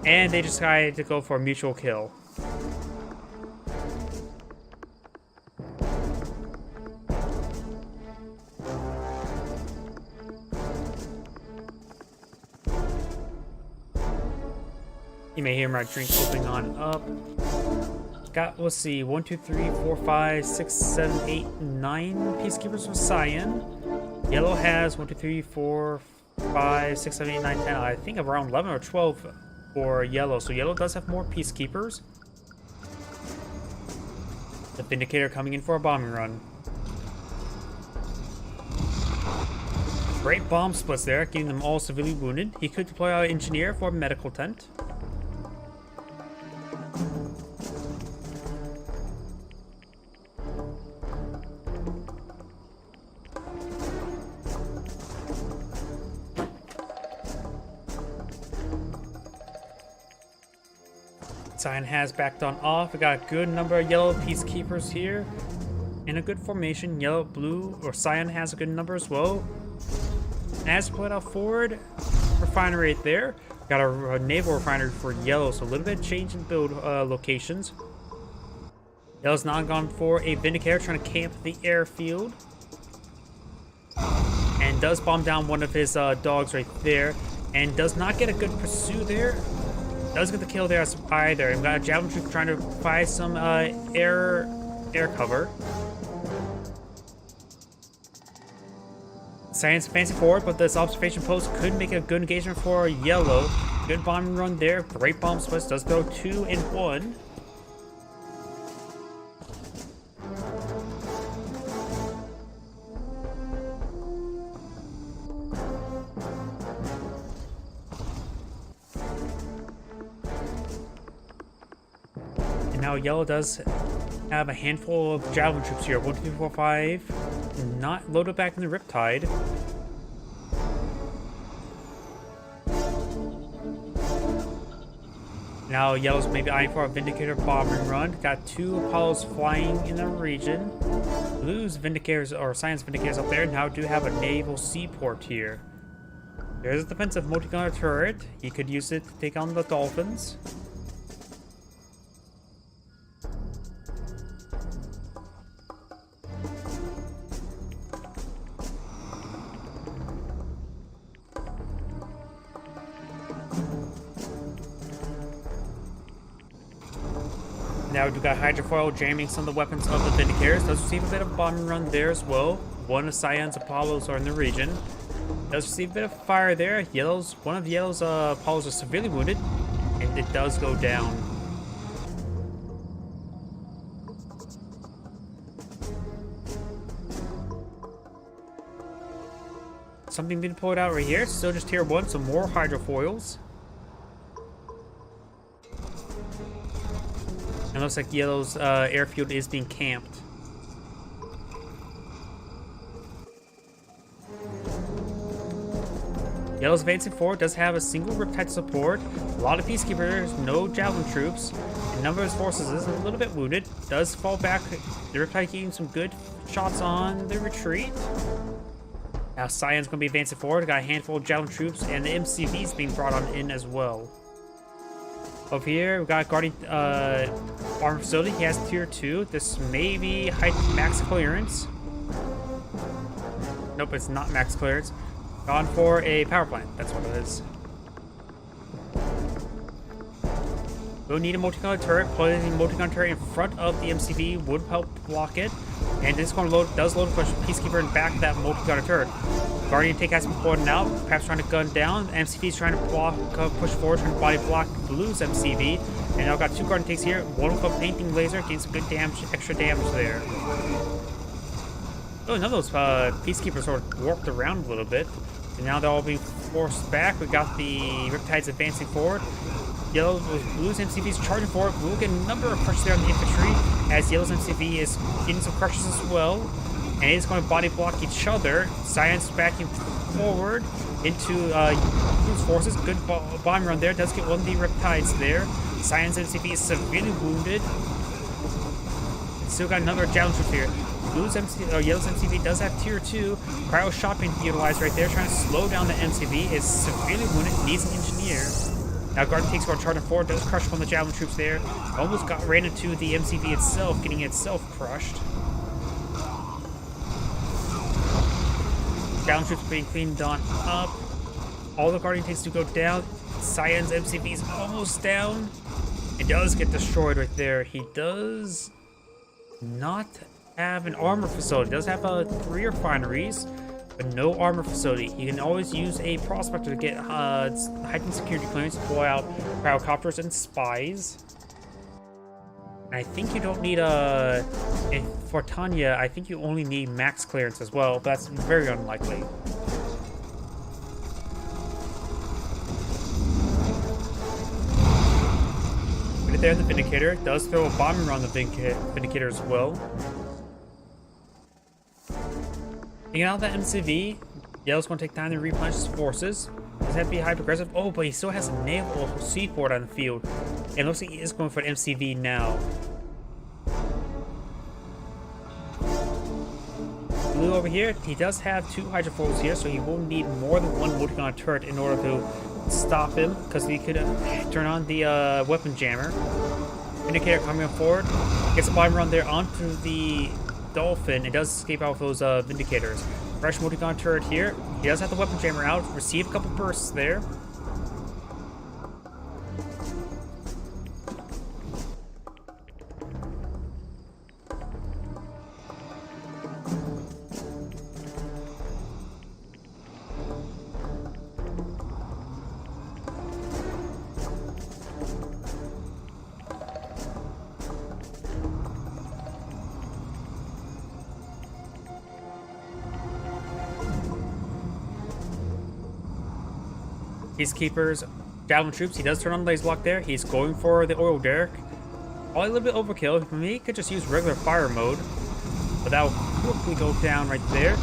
And they decided to go for a mutual kill. You may hear my drink opening on up. Got, let's see, 1, 2, 3, 4, 5, 6, 7, 8, 9 peacekeepers for Cyan. Yellow has 1, 2, 3, 4, 5, 6, 7, 8, 9, 10. I think around 11 or 12 for yellow. So yellow does have more peacekeepers. The Vindicator coming in for a bombing run. Great bomb splits there, getting them all severely wounded. He could deploy our engineer for a medical tent. Cyan has backed on off. We got a good number of yellow peacekeepers here. In a good formation. Yellow, blue, or Cyan has a good number as well. As put out forward, refinery right there. Got a naval refinery for yellow, so a little bit of change in build locations. Yellow's not gone for a Vindicator, trying to camp the airfield. And does bomb down one of his dogs right there. And does not get a good pursuit there. Does get the kill there either. We've got a Javelin troop trying to find some air cover. Cyan's fancy forward, but this observation post could make a good engagement for yellow. Good bombing run there. Great bomb splits. Does throw 2 and 1. Now yellow does have a handful of Javelin troops here. 1, 2, 3, 4, 5. Not loaded back in the Riptide. Now yellow's maybe eyeing for a Vindicator bombing run. Got 2 Apollos flying in the region. Blue's Vindicators, or Cyan's Vindicators up there, now do have a naval seaport here. There's a defensive multi-gunner turret. He could use it to take on the Dolphins. Now we've got Hydrofoil jamming some of the weapons of the Vindicators. Does receive a bit of a bombing run there as well. One of Cyan's Apollos are in the region. Does receive a bit of fire there. One of Yellow's Apollos is severely wounded, and it does go down. Something being pulled out right here. Still just tier 1, some more hydrofoils. And looks like Yellow's airfield is being camped. Yellow's advancing forward does have a single Riptide support, a lot of Peacekeepers, no Javelin troops, and a number of his forces is a little bit wounded. Does fall back. The Riptide getting some good shots on the retreat. Now Cyan's going to be advancing forward. Got a handful of Javelin troops, and the MCVs being brought on in as well. Over here, we've got Guardian Armor Facility. He has tier 2. This may be max clearance. Nope, it's not max clearance. Gone for a power plant. That's what it is. We'll need a multi-gun turret. Putting a multi-gun turret in front of the MCV would help block it. And this one does load a Peacekeeper in back of that multi-gunner turret. Guardian tank has been pulled out, perhaps trying to gun down. MCV is trying to block, push forward, trying to body block Blue's MCV. And I've got 2 Guardian tanks here. One with a painting laser, getting some good damage, extra damage there. Oh, none of those Peacekeepers sort of warped around a little bit. And now they're all being forced back. We got the Riptides advancing forward. Yellow with Blue's MCV is charging forward. Blue will get a number of crushes there on the infantry, as Yellow's MCV is getting some crushes as well. And it is going to body block each other. Cyan's backing forward into Blue's forces. Good bomb run there. Does get one of the Riptides there. Cyan's MCV is severely wounded. Still got another Javelin troop here. Yellow's MCV does have tier 2. Cryo shot being utilized right there, trying to slow down the MCV. Is severely wounded, needs an engineer. Now Guardian takes on charging forward, does crush one of the Javelin troops there. Almost ran into the MCV itself, getting itself crushed. Javelin troops being cleaned on up. All the Guardian takes to go down. Cyan's MCV is almost down. It does get destroyed right there. He does not have an armor facility. Does have 3 refineries, but no armor facility. You can always use a prospector to get heightened security clearance, pull out cryocopters and spies. And I think you don't need for Tanya, I think you only need max clearance as well, but that's very unlikely. Right there, the Vindicator does throw a bomber on the Vindicator as well. Taking out that MCV, Yellow's going to take time to replenish his forces. Does have to be high progressive. Oh, but he still has a naval seaport on the field. And it looks like he is going for an MCV now. Blue over here, he does have 2 hydrofoils here, so he will need more than 1 multi-gun turret in order to stop him, because he could turn on the weapon jammer. Indicator coming forward, gets a bomb run there onto the Dolphin. It does escape out with those Vindicators. Fresh multi-gun turret here. He does have the weapon jammer out. Receive a couple bursts there. Peacekeepers, Javelin troops, he does turn on laser lock there. He's going for the oil derrick. Probably a little bit overkill. For me, he could just use regular fire mode. But that will quickly go down right there.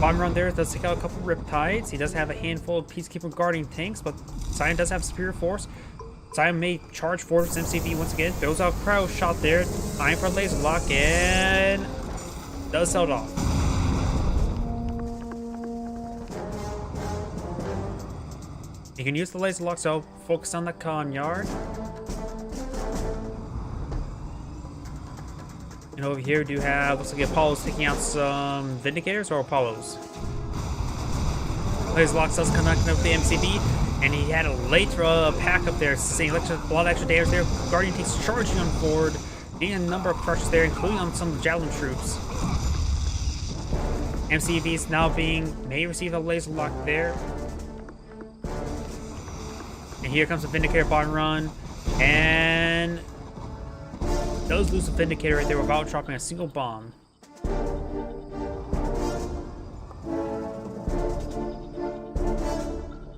Bomber on there does take out a couple Riptides. He does have a handful of Peacekeeper Guardian tanks, but Cyan does have superior force. Cyan may charge forward with MCV once again. Throws out cryo shot there. Time for laser lock and does sell it off. You can use the laser lock, so focus on the con yard. And over here, we do have, looks like Apollo's taking out some Vindicators or Apollos. Laser lock does connect up the MCV, and he had a late pack up there, saying a lot of extra damage there. Guardian takes charging on forward, getting a number of crushes there, including on some Javelin troops. MCVs now may receive a laser lock there. And here comes the Vindicator bottom run. And does lose the Vindicator right there without dropping a single bomb.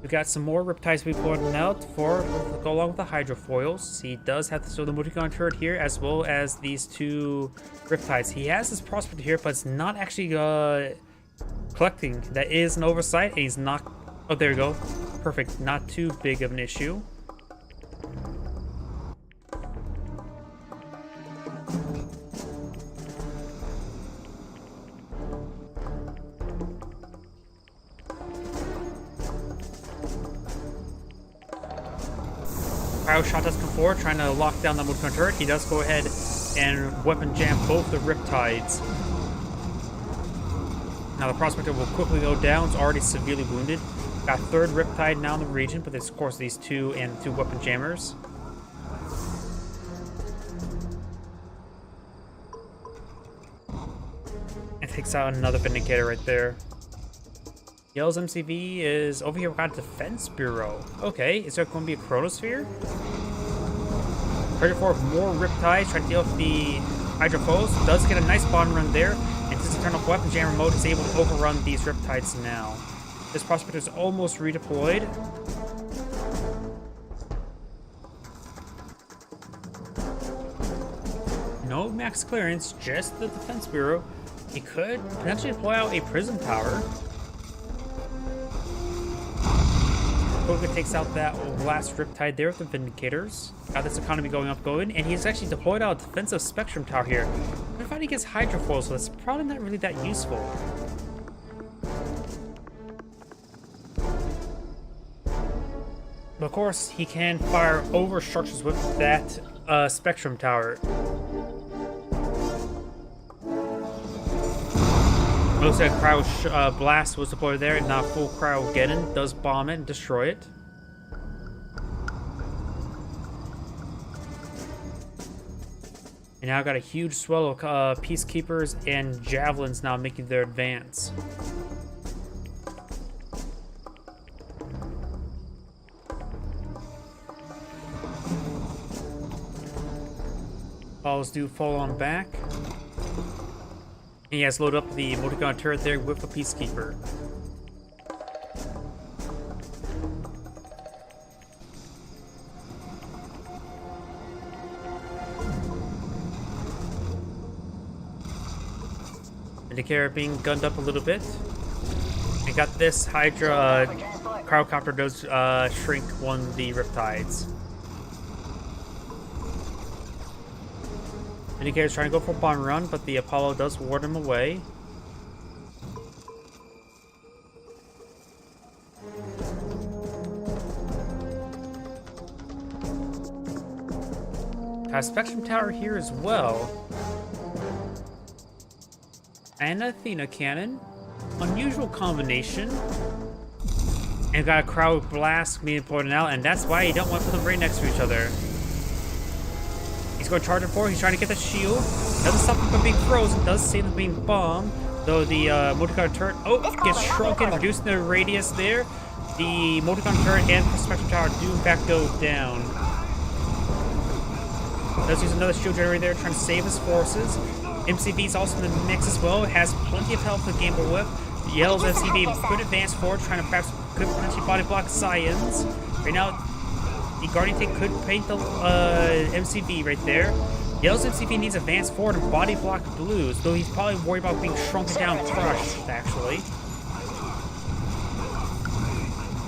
We've got some more Riptides we pointed out for go along with the Hydrofoils. He does have to show the Multi-Gun turret here, as well as these two Riptides. He has this Prospector here, but it's not actually collecting. That is an oversight, and he's not... Oh, there we go. Perfect. Not too big of an issue. Cryo shot does come forward, trying to lock down the Multi-Gun turret. He does go ahead and weapon jam both the Riptides. Now the Prospector will quickly go down. It's already severely wounded. Got third Riptide now in the region, but there's of course these two and two weapon jammers. And takes out another Vindicator right there. Yell's MCV is over here. We've got Defense Bureau. Okay, is there going to be a Chronosphere? Target for more Riptides, trying to deal with the Hydrofoils. Does get a nice bottom run there, and since he turned off weapon jammer mode, is able to overrun these Riptides now. This Prospector is almost redeployed. No max clearance, just the Defense Bureau. He could potentially deploy out a Prism Tower. Koga takes out that last Riptide there with the Vindicators. Got this economy going, and he's actually deployed out a defensive Spectrum Tower here. We're fighting against Hydrofoil, so that's probably not really that useful. But of course, he can fire over structures with that Spectrum Tower. Looks like Cryo Blast was deployed there, and now full Cryogeddon does bomb it and destroy it. And now got a huge swell of Peacekeepers and Javelins now making their advance. Balls do fall on back. And he has loaded up the Multi-Gun turret there with a Peacekeeper. Vindicator being gunned up a little bit. We got this Hydra Cryocopter does shrink one of the Riptides. Vindicator's trying to go for a bomb run, but the Apollo does ward him away. Got a Spectrum Tower here as well. And Athena Cannon. Unusual combination. And got a Cryo Blast being pointed out, and that's why you don't want to put them right next to each other. He's going to charge it forward. He's trying to get the shield. Doesn't stop him from being frozen. Does save him being bombed. Though the Multi-Gun turret gets shrunken, reducing the radius there. The Multi-Gun turret and the Spectrum Tower do in fact go down. Does use another shield generator there, trying to save his forces. MCV is also in the mix as well. It has plenty of health with Gamble Whip. Yell's MCV could advance forward, trying to perhaps could potentially body block Scions. Right now, the Guardian Tank could paint the MCV right there. Yell's MCV needs advance forward and body block Blues, though he's probably worried about being shrunken down, crushed, actually.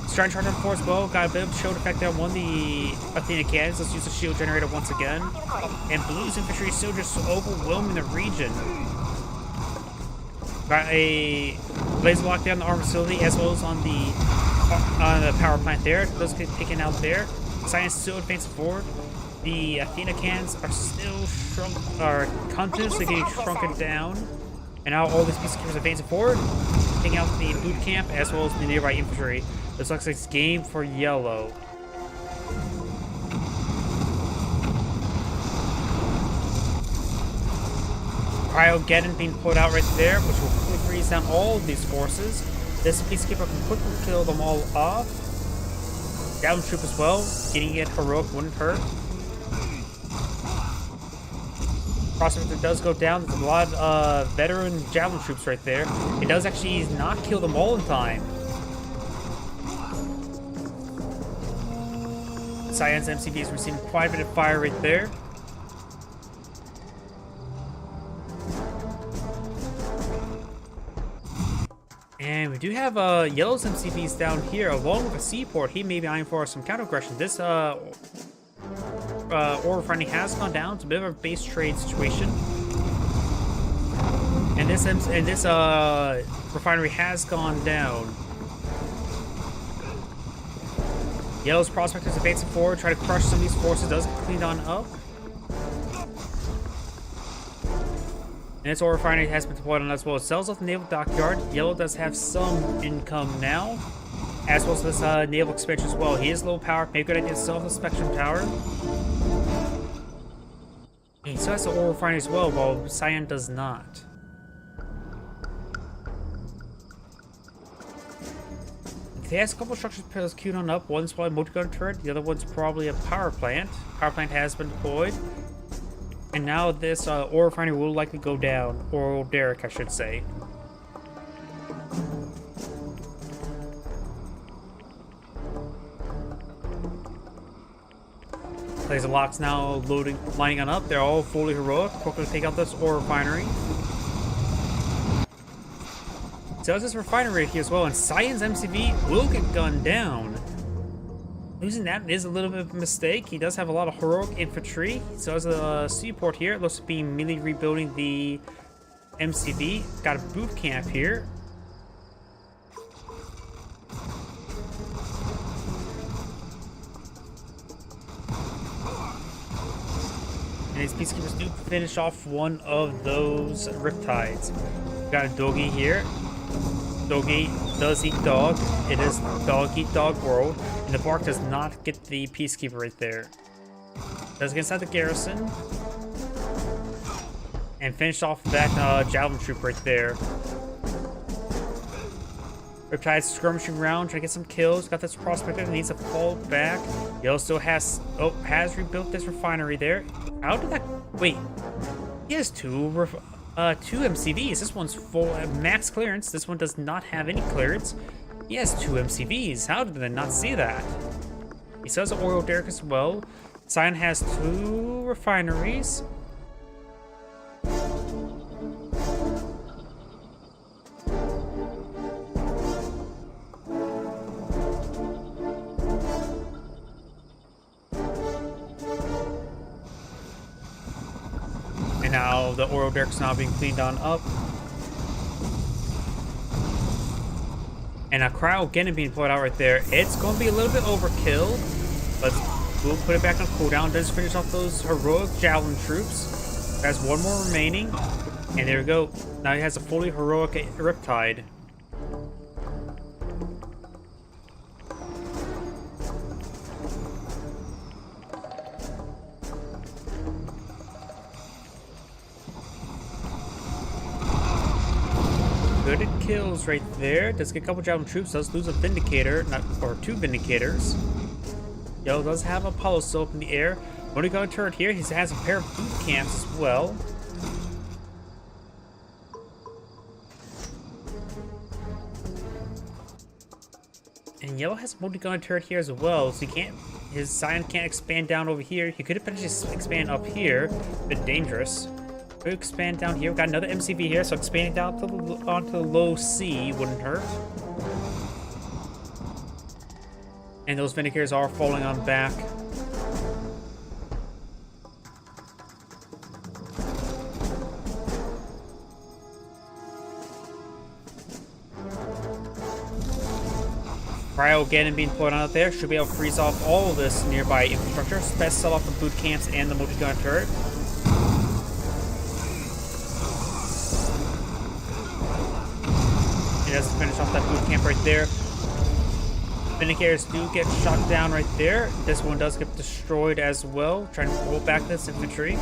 He's trying to charge on forward as well. Got a bit of shield effect there on one of the Athena cannons. Let's use the shield generator once again. And Blues infantry is still just overwhelming the region. Got a laser lockdown on the armor facility as well as on the power plant there. Those get taken out there. Science still advancing forward. The Athena cannons are still continuously getting shrunken down. And now all these peacekeepers advancing forward, taking out the boot camp as well as the nearby infantry. This looks like it's game for Yellow. Cryogeddon being pulled out right there, which will quickly freeze down all of these forces. This Peacekeeper can quickly kill them all off. Javelin Troop as well, getting it heroic wouldn't hurt. Prospector does go down. There's a lot of veteran Javelin Troops right there. It does actually not kill them all in time. Cyan's MCV is receiving quite a bit of fire right there. And we do have Yellow's MCVs down here, along with a seaport. He may be eyeing for some counter aggression. This ore refining has gone down. It's a bit of a base trade situation. And this refinery has gone down. Yellow's Prospector's advancing forward, try to crush some of these forces. Does get cleaned on up. And its ore refinery has been deployed on as well. It sells off the naval dockyard. Yellow does have some income now, as well as this naval expansion as well. He is low power. Maybe a good idea to sell off the Spectrum Tower. And he still has the ore refinery as well, while Cyan does not. He has a couple of structures queued on up. One's probably a multi-gun turret. The other one's probably a power plant. Power plant has been deployed. And now this ore refinery will likely go down. Or derrick, I should say. Laser locks now lining on up. They're all fully heroic. Quickly take out this ore refinery. So is this refinery here as well, and Cyan's MCV will get gunned down. Losing that is a little bit of a mistake. He does have a lot of heroic infantry. So as a seaport here, it looks to be immediately rebuilding the MCV. Got a boot camp here. And his peacekeepers do finish off one of those riptides. Got a doggy here. Doggy does eat dog. It is dog eat dog world. And the bark does not get the peacekeeper right there. Does get inside the garrison. And finish off that javelin troop right there. Riptide's skirmishing around, trying to get some kills. Got this prospector that needs to fall back. Yellow still has rebuilt this refinery there. How did that? Wait, he has two MCVs. This one's full max clearance. This one does not have any clearance. He has two MCVs. How did they not see that? He still has an oil derrick as well. Cyan has two refineries. And now the oil derrick's now being cleaned on up. And a cryogenin being put out right there. It's going to be a little bit overkill, but we'll put it back on cooldown. Does finish off those heroic javelin troops. Has one more remaining. And there we go. Now he has a fully heroic Riptide. Good kills right there. Does get a couple javelin troops. Does lose a Vindicator, or two Vindicators. Yellow does have Apollo still up in the air. When we go turret here, he has a pair of boot camps as well. And Yellow has a multi-gun turret here as well, so his Cyan can't expand down over here. He could potentially expand up here, a bit dangerous. We'll expand down here. We've got another MCV here, so expanding down onto the low C wouldn't hurt. And those Vindicators are falling on back. Cryogenin being put on out there should be able to freeze off all of this nearby infrastructure. Best sell off the boot camps and the multi-gun turret. He does finish off that boot camp right there. Vindicators do get shot down right there. This one does get destroyed as well. Trying to pull back this infantry.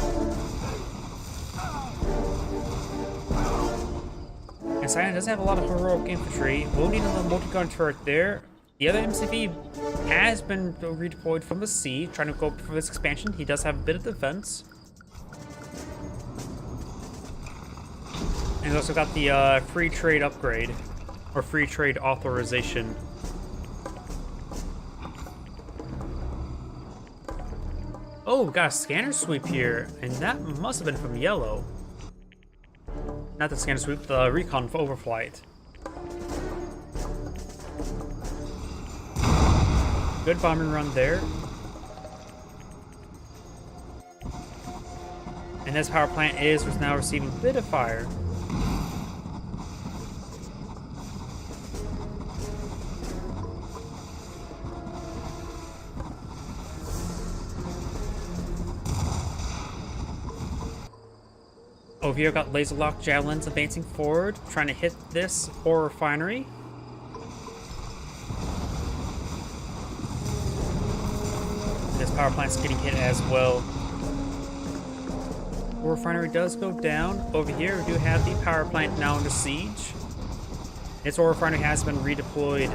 And And Cyan does have a lot of heroic infantry. We'll need a multi-gun turret there. The other MCV has been redeployed from the sea, trying to go for this expansion. He does have a bit of defense. And he's also got the free trade upgrade, or free trade authorization. Oh, we got a scanner sweep here, and that must have been from Yellow. Not the scanner sweep, the recon for overflight. Good bombing run there. And this power plant is now receiving a bit of fire. Over here, got laser lock javelins advancing forward, trying to hit this ore refinery. This power plant's getting hit as well. Ore refinery does go down. Over here, we do have the power plant now under siege. Its ore refinery has been redeployed.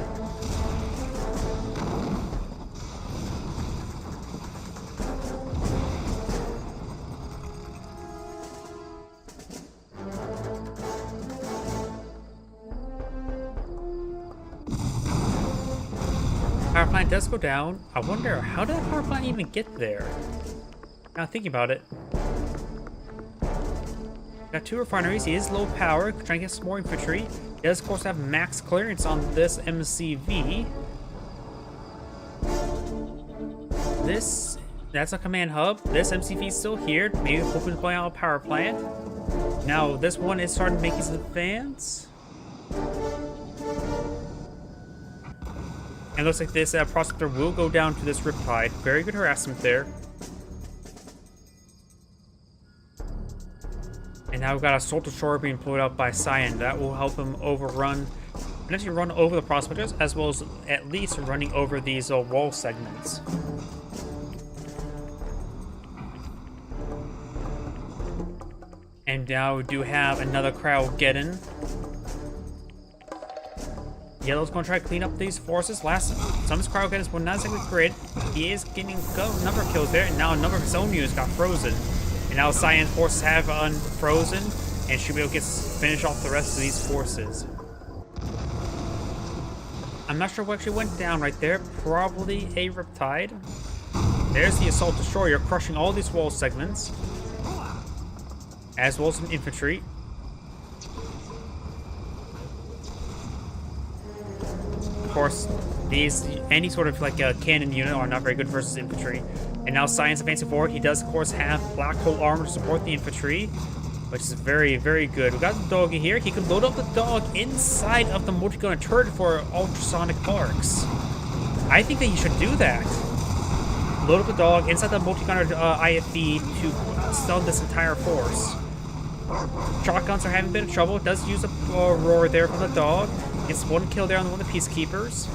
Power plant does go down. I wonder, how did that power plant even get there? Now thinking about it. Got two refineries. He is low power, trying to get some more infantry. He does, of course, have max clearance on this MCV. That's a command hub. This MCV is still here. Maybe hoping to play out a power plant. Now, this one is starting to make his advance. And looks like this Prospector will go down to this Riptide. Very good harassment there. And now we've got a Assault Destroyer being deployed out by Cyan. That will help him overrun, potentially run over the Prospectors, as well as at least running over these wall segments. And now we do have another Cryogeddon. Yellow's going to try to clean up these forces. Some of his Cryogeddons were not exactly great. He is getting a number of kills there, and now a number of his own units got frozen. And now Cyan's forces have unfrozen, and should be able to finish off the rest of these forces. I'm not sure what actually went down right there. Probably a Riptide. There's the Assault Destroyer crushing all these wall segments, as well as some infantry. Of course, any sort of like a cannon unit are not very good versus infantry. And now Cyan's advancing forward. He does, of course, have black hole armor to support the infantry, which is very, very good. We got the doggy here. He can load up the dog inside of the multi-gunner turret for ultrasonic arcs. I think that he should do that. Load up the dog inside the multi-gunner IFV to stun this entire force. Shotguns are having a bit of trouble. It does use a roar there from the dog. Gets one kill there on one of the Peacekeepers.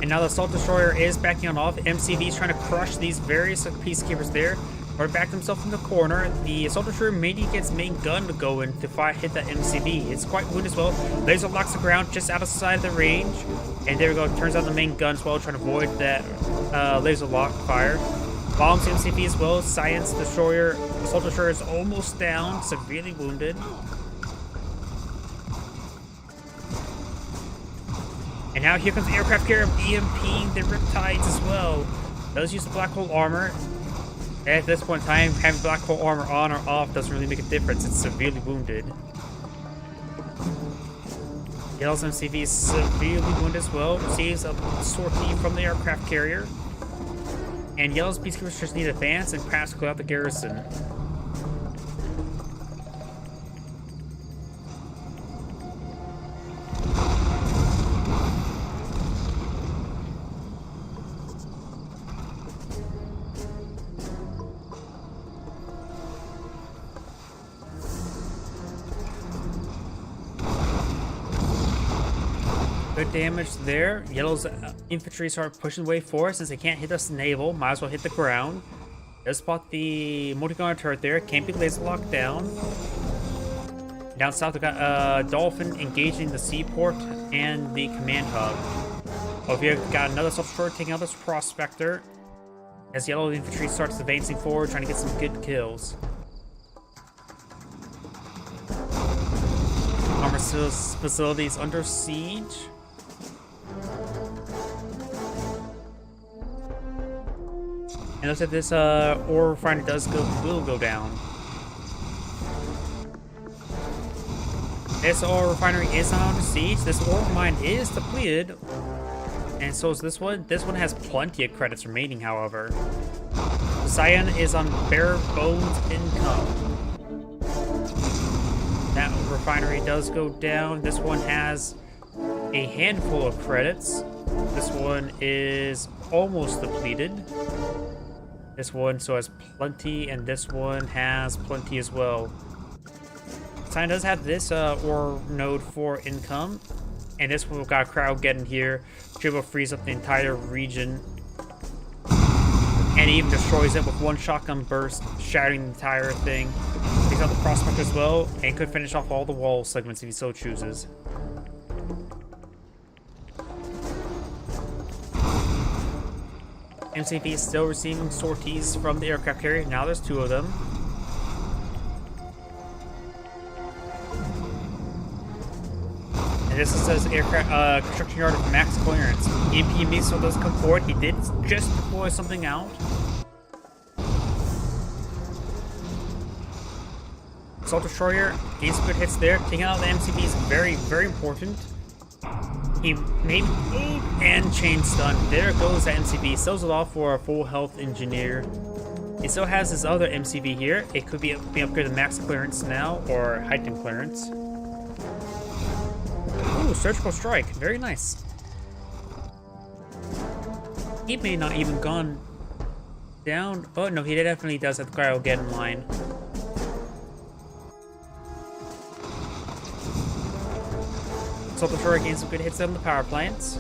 And now the Assault Destroyer is backing on off. MCV is trying to crush these various Peacekeepers there. Or back themselves in the corner. The Assault Destroyer maybe gets main gun to go in to hit that MCV. It's quite wounded as well. Laser locks the ground just outside of the range. And there we go. Turns out the main gun as well, trying to avoid that laser lock fire. Bombs the MCV as well. Cyan's Destroyer. Assault Destroyer is almost down, severely wounded. And now here comes the aircraft carrier EMPing the Riptides as well. Does use the black hole armor. At this point in time, having black hole armor on or off doesn't really make a difference. It's severely wounded. Yellow's MCV is severely wounded as well. Receives a sortie from the aircraft carrier. And Yellow's Peacekeepers just need to advance and perhaps clear out the garrison. Good damage there. Yellow's infantry start pushing the way forward since they can't hit us naval. Might as well hit the ground. Does spot the multi-gunner turret there. Can't be laser locked down. Down south, we got Dolphin engaging the seaport and the command hub. Over here, we got another self-destroyer taking out this prospector. As yellow infantry starts advancing forward, trying to get some good kills. Armor facilities under siege. And looks like this ore refinery will go down. This ore refinery is not under siege. This ore mine is depleted. And so is this one. This one has plenty of credits remaining, however. Cyan is on bare bones income. That refinery does go down. This one has a handful of credits. This one is almost depleted. This one so has plenty, and this one has plenty as well. Cyan does have this ore node for income, and this one we've got a crowd getting here. Dribble frees up the entire region, and he even destroys it with one shotgun burst, shattering the entire thing. Takes out the prospector as well, and could finish off all the wall segments if he so chooses. MCV is still receiving sorties from the aircraft carrier. Now there's 2 of them. And this says aircraft construction yard of max clearance. EMP missile does come forward. He did just deploy something out. Assault destroyer gains some good hits there. Taking out the MCV is very, very important. He made and chain stun. There goes the MCV. Sells it off for a full health engineer. He still has his other MCV here. It could be upgraded to max clearance now or heightened clearance. Ooh, surgical strike. Very nice. He may not even gone down. Oh no, he definitely does have the cryo get in line. Assault destroyer gains some good hits on the power plants.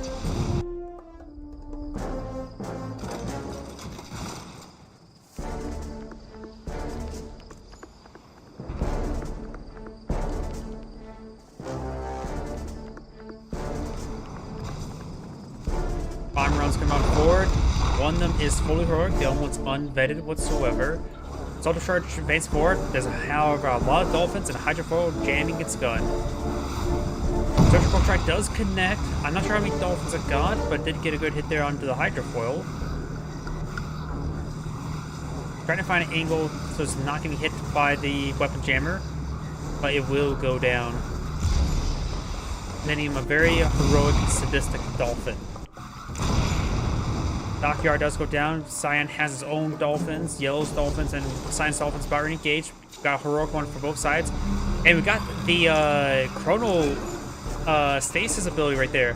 Bomb runs come on forward. One of them is fully heroic, the other one's unvetted whatsoever. Assault destroyer advances forward. There's however a lot of dolphins and hydrofoil jamming its gun. Surgical strike does connect. I'm not sure how many dolphins it got, but did get a good hit there onto the hydrofoil. Trying to find an angle so it's not going to be hit by the weapon jammer, but it will go down. Making him a very heroic, sadistic dolphin. Dockyard does go down. Cyan has his own dolphins, Yellow's dolphins, and Cyan's dolphins about to engage. Got a heroic one for both sides. And we got the chrono stasis ability right there.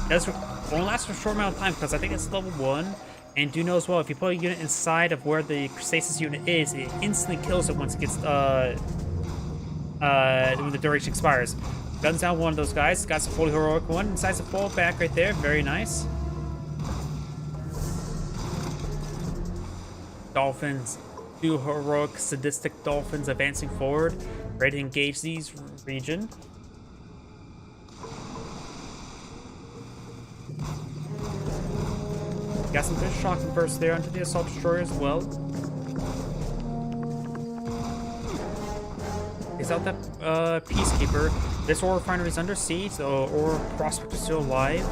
That's only lasts for a short amount of time because I think it's level 1. And do know as well, if you put a unit inside of where the stasis unit is, it instantly kills it once it gets when the duration expires. Guns down one of those guys. Got some fully heroic one. Decides to fall back right there. Very nice. Dolphins. 2 heroic, sadistic dolphins advancing forward. Ready to engage these region. Got some good shock and burst there onto the assault destroyer as well. Takes out that peacekeeper. This ore refinery is under siege, so ore prospect is still alive.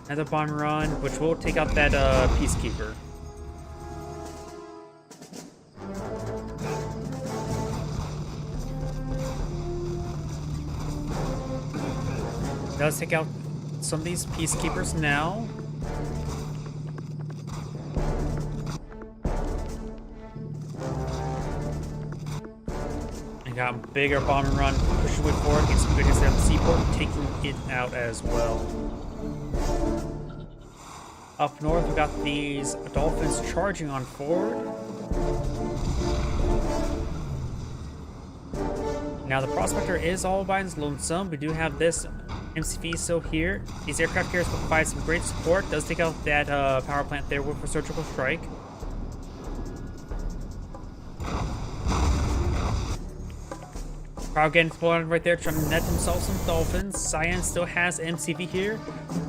Another bomb run, which will take out that peacekeeper. Does take out some of these peacekeepers now. And got a bigger bomb and run, pushing way forward, get some good hits there on the seaport, taking it out as well. Up north, we got these dolphins charging on forward. Now the prospector is all by his lonesome. We do have this MCV is still here. These aircraft carriers provide some great support. Does take out that power plant there with a surgical strike. Crowd getting spawned right there, trying to net himself some dolphins. Cyan still has MCV here.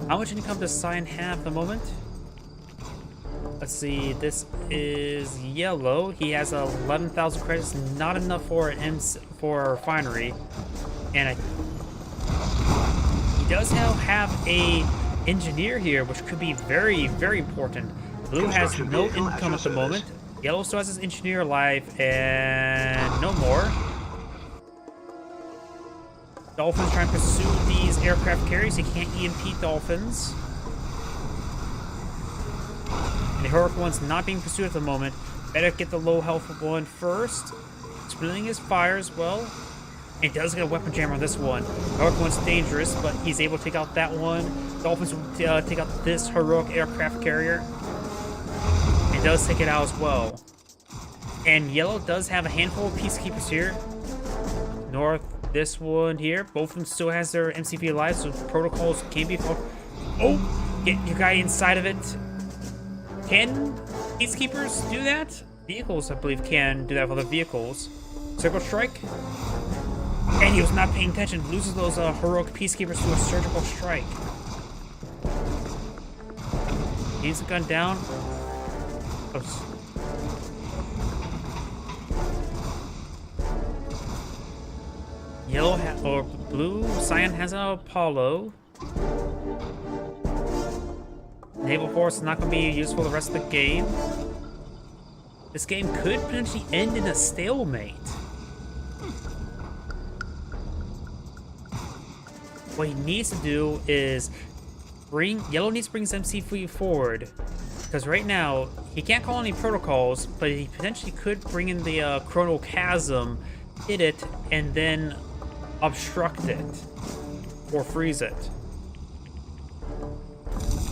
How much income does Cyan have at the moment? Let's see, this is yellow. He has 11,000 credits, not enough for for a refinery. And he does have a engineer here, which could be very, very important. Blue has no income at the moment. Yellow still has his engineer alive, and no more. Dolphins trying to pursue these aircraft carriers. He can't EMP dolphins. And the heroic one's not being pursued at the moment. Better get the low health one first. Splitting his fire as well. And does get a weapon jammer on this one. Heroic one's dangerous, but he's able to take out that one. Dolphins will take out this heroic aircraft carrier. And does take it out as well. And yellow does have a handful of peacekeepers here. North, this one here. Both of them still has their MCV alive, so protocols can be followed. Oh! Get your guy inside of it. Can peacekeepers do that? Vehicles, I believe, can do that with other vehicles. Surgical strike. And he was not paying attention. Loses those heroic peacekeepers to a surgical strike. Needs the gun down. Oops. Yellow or blue. Cyan has an Apollo. Naval Force is not going to be useful the rest of the game. This game could potentially end in a stalemate. What he needs to do is Yellow needs to bring his MCV forward. Because right now, he can't call any protocols, but he potentially could bring in the Chronal Chasm, hit it, and then obstruct it. Or freeze it.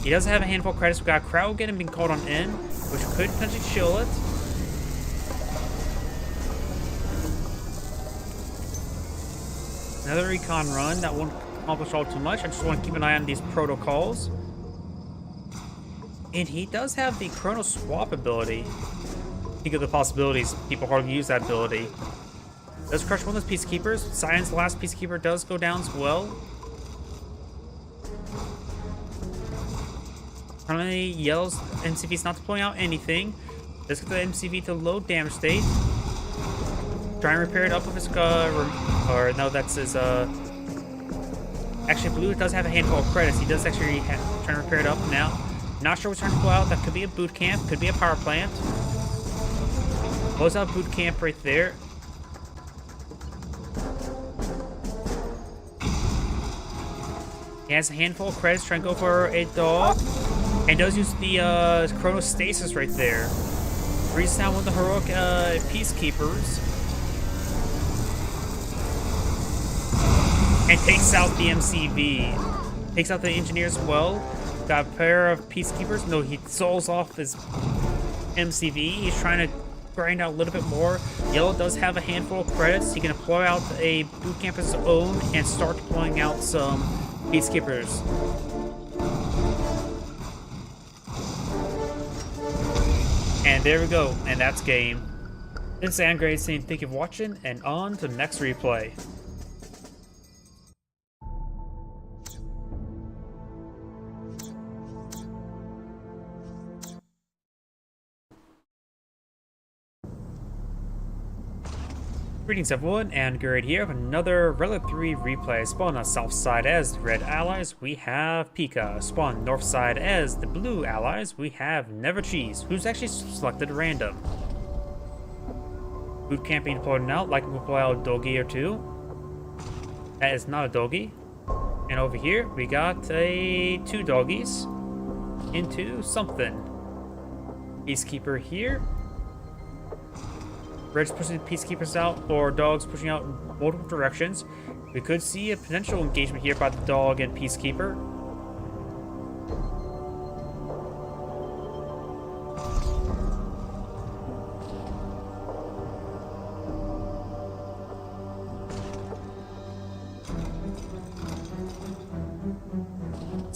He does have a handful of credits. We got Crowd getting being called on in, which could potentially chill it. Another recon run. That won't accomplish all too much. I just want to keep an eye on these protocols. And he does have the Chrono Swap ability. Think of the possibilities. People hardly use that ability. Does crush one of those peacekeepers. Cyan's last peacekeeper does go down as well. Currently, Yellow's MCV is not deploying out anything. Let's get the MCV to low damage state. Try and repair it up with his or no, that's his actually Blue does have a handful of credits. He does actually try and repair it up now. Not sure what's trying to pull out. That could be a boot camp, could be a power plant. Close out boot camp right there. He has a handful of credits trying to go for a dog. And does use the Chronostasis right there. Freezes down one of the heroic peacekeepers. And takes out the MCV. Takes out the engineer as well. Got a pair of peacekeepers. No, he souls off his MCV. He's trying to grind out a little bit more. Yellow does have a handful of credits. He can deploy out a boot camp of his own and start deploying out some peacekeepers. And there we go, and that's game. This is Angrade saying thank you for watching, and on to the next replay. Greetings everyone, and Angrade here with another Relic 3 replay. Spawn on south side as the red allies, we have Pika. Spawn north side as the blue allies, we have Never Cheese, who's actually selected random. Boot camp being deployed now, like we'll deploy out a doggy or two. That is not a doggy. And over here, we got two doggies into something. Peacekeeper here. Red's pushing peacekeepers out, or dogs pushing out in multiple directions. We could see a potential engagement here by the dog and peacekeeper.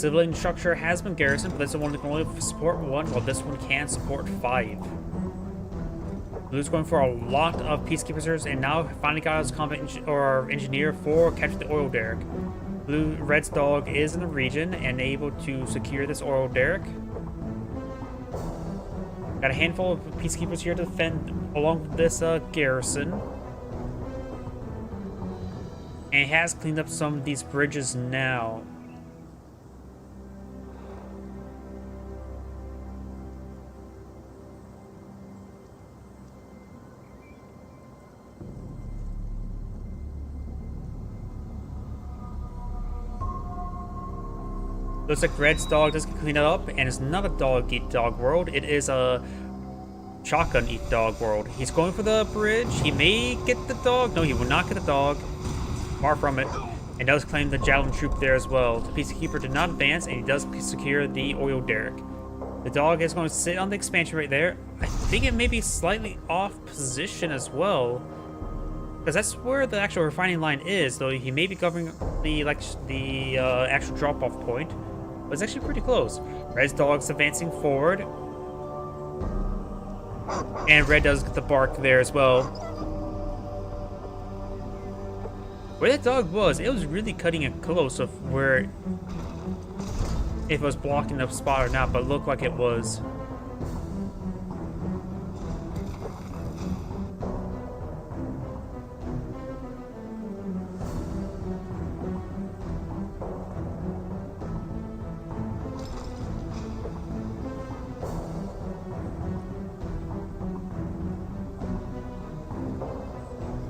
Civilian structure has been garrisoned, but this one can only support 1, while this one can support 5. Blue's going for a lot of peacekeepers, and now finally got his combat engineer for capturing the oil derrick. Red's dog is in the region and able to secure this oil derrick. Got a handful of peacekeepers here to defend along with this garrison. And he has cleaned up some of these bridges now. Looks like Red's dog does clean it up, and it's not a dog-eat-dog world. It is a shotgun-eat-dog world. He's going for the bridge. He may get the dog. No, he will not get the dog. Far from it. And does claim the javelin troop there as well. The peacekeeper did not advance, and he does secure the oil derrick. The dog is going to sit on the expansion right there. I think it may be slightly off position as well, because that's where the actual refining line is, though he may be covering the actual drop-off point. But it's actually pretty close. Red's dog's advancing forward. And Red does get the bark there as well. Where that dog was, it was really cutting it close of where if it was blocking the spot or not, but it looked like it was.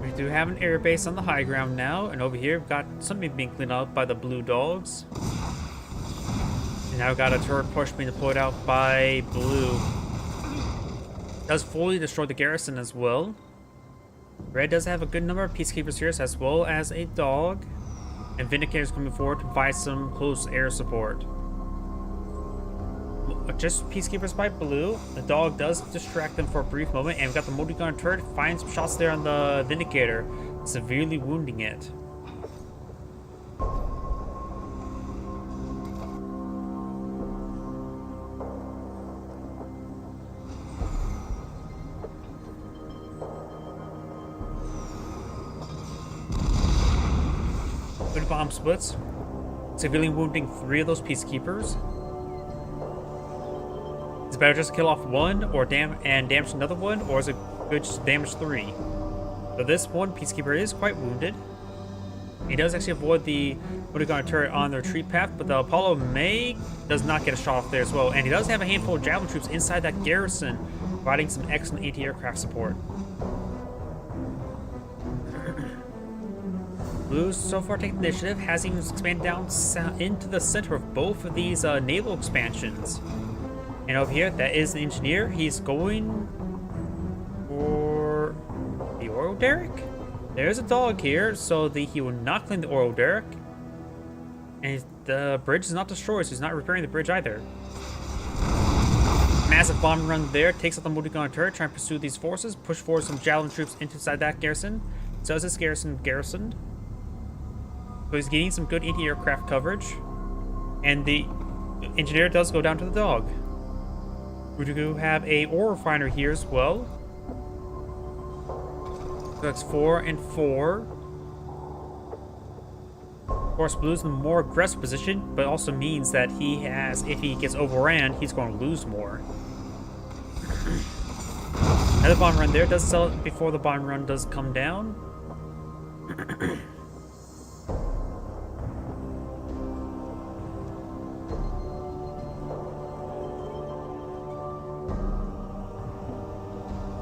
We do have an air base on the high ground now, and over here we've got something being cleaned up by the blue dogs. And now we've got a turret push being deployed out by blue. Does fully destroy the garrison as well. Red does have a good number of peacekeepers here, as well as a dog. And Vindicator's coming forward to provide some close air support. Just peacekeepers by blue. The dog does distract them for a brief moment, and we've got the multi-gun turret finds some shots there on the Vindicator, severely wounding it. Good bomb splits, severely wounding 3 of those peacekeepers. It's better just to kill off 1 or damage another one, or is it good just to damage 3? So this one peacekeeper is quite wounded. He does actually avoid the multi-gun turret on the retreat path, but the Apollo does not get a shot off there as well. And he does have a handful of javelin troops inside that garrison, providing some excellent anti-aircraft support. Blue so far taking the initiative, has even expanded down into the center of both of these naval expansions. And over here, that is the engineer. He's going for the oil derrick. There's a dog here, so he will not claim the oil derrick. And the bridge is not destroyed, so he's not repairing the bridge either. Massive bomb run there, takes out the multi-gun turret, trying to pursue these forces, push forward some javelin troops inside that garrison. So is this garrison garrisoned. So he's getting some good anti-aircraft coverage. And the engineer does go down to the dog. We do have a ore refiner here as well. So that's 4 and 4. Of course, Blue's in a more aggressive position, but also means that if he gets overran, he's going to lose more. Another bomb run there does sell it before the bomb run does come down.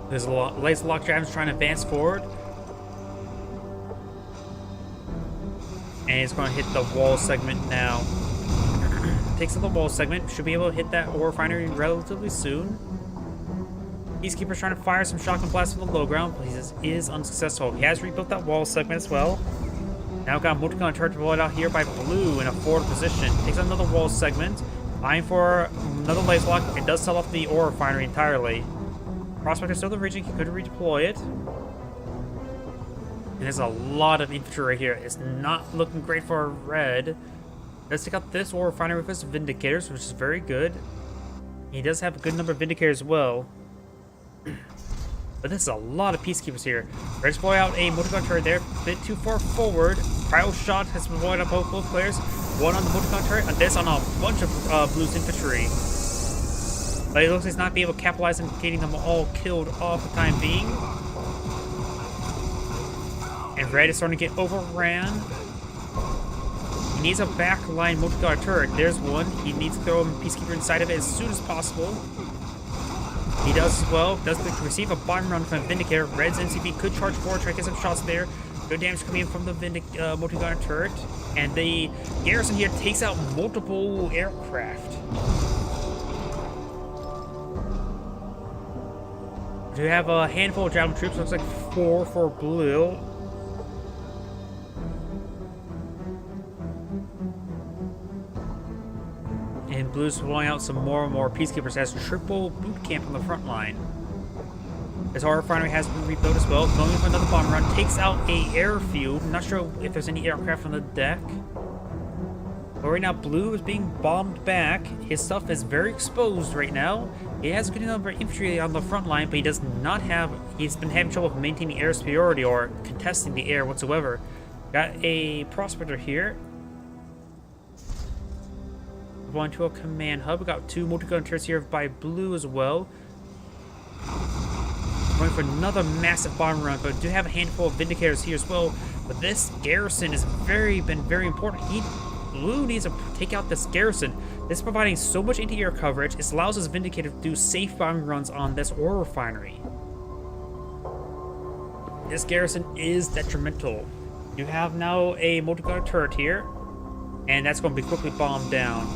There's a laser lock dragons trying to advance forward. And he's going to hit the wall segment now. Takes out the wall segment. Should be able to hit that ore refinery relatively soon. Peacekeeper's trying to fire some shotgun blasts from the low ground, but he is unsuccessful. He has rebuilt that wall segment as well. Now got a multi-gun turret deployed out here by blue in a forward position. Takes out another wall segment. Eyeing for another laser lock. It does sell off the ore refinery entirely. Prospector still in the region, he could redeploy it. And there's a lot of infantry right here. It's not looking great for Red. Let's take out this ore refinery with his Vindicators, which is very good. He does have a good number of Vindicators as well. But this is a lot of Peacekeepers here. Red's blowing out a multi-gun turret there, a bit too far forward. Cryo shot has been blowing up both players. One on the multi-gun turret, and this on a bunch of Blue's infantry. But it looks like he's not being able to capitalize on getting them all killed off for the time being. And Red is starting to get overran. He needs a backline multi-gun turret. There's one. He needs to throw a Peacekeeper inside of it as soon as possible. He does as well. Does receive a bomb run from Vindicator. Red's NCV could charge forward, try to get some shots there. Good damage coming in from the multi-gun turret. And the garrison here takes out multiple aircraft. We have a handful of Javelin troops. Looks like 4 for Blue. And Blue's blowing out some more and more Peacekeepers as triple boot camp on the front line. His ore refinery has been rebuilt as well. Going for another bomb run. Takes out a airfield. I'm not sure if there's any aircraft on the deck. But right now, Blue is being bombed back. His stuff is very exposed right now. He has a good number of infantry on the front line, but he does not have... He's been having trouble maintaining air superiority or contesting the air whatsoever. Got a Prospector here. Going to a command hub. We got 2 multi-gun turrets here by Blue as well. Going for another massive bomb run, but do have a handful of Vindicators here as well. But this garrison has been very important. Blue needs to take out this garrison. This is providing so much anti-air coverage. It allows his Vindicator to do safe bombing runs on this ore refinery. This garrison is detrimental. You have now a multi-gun turret here, and that's going to be quickly bombed down.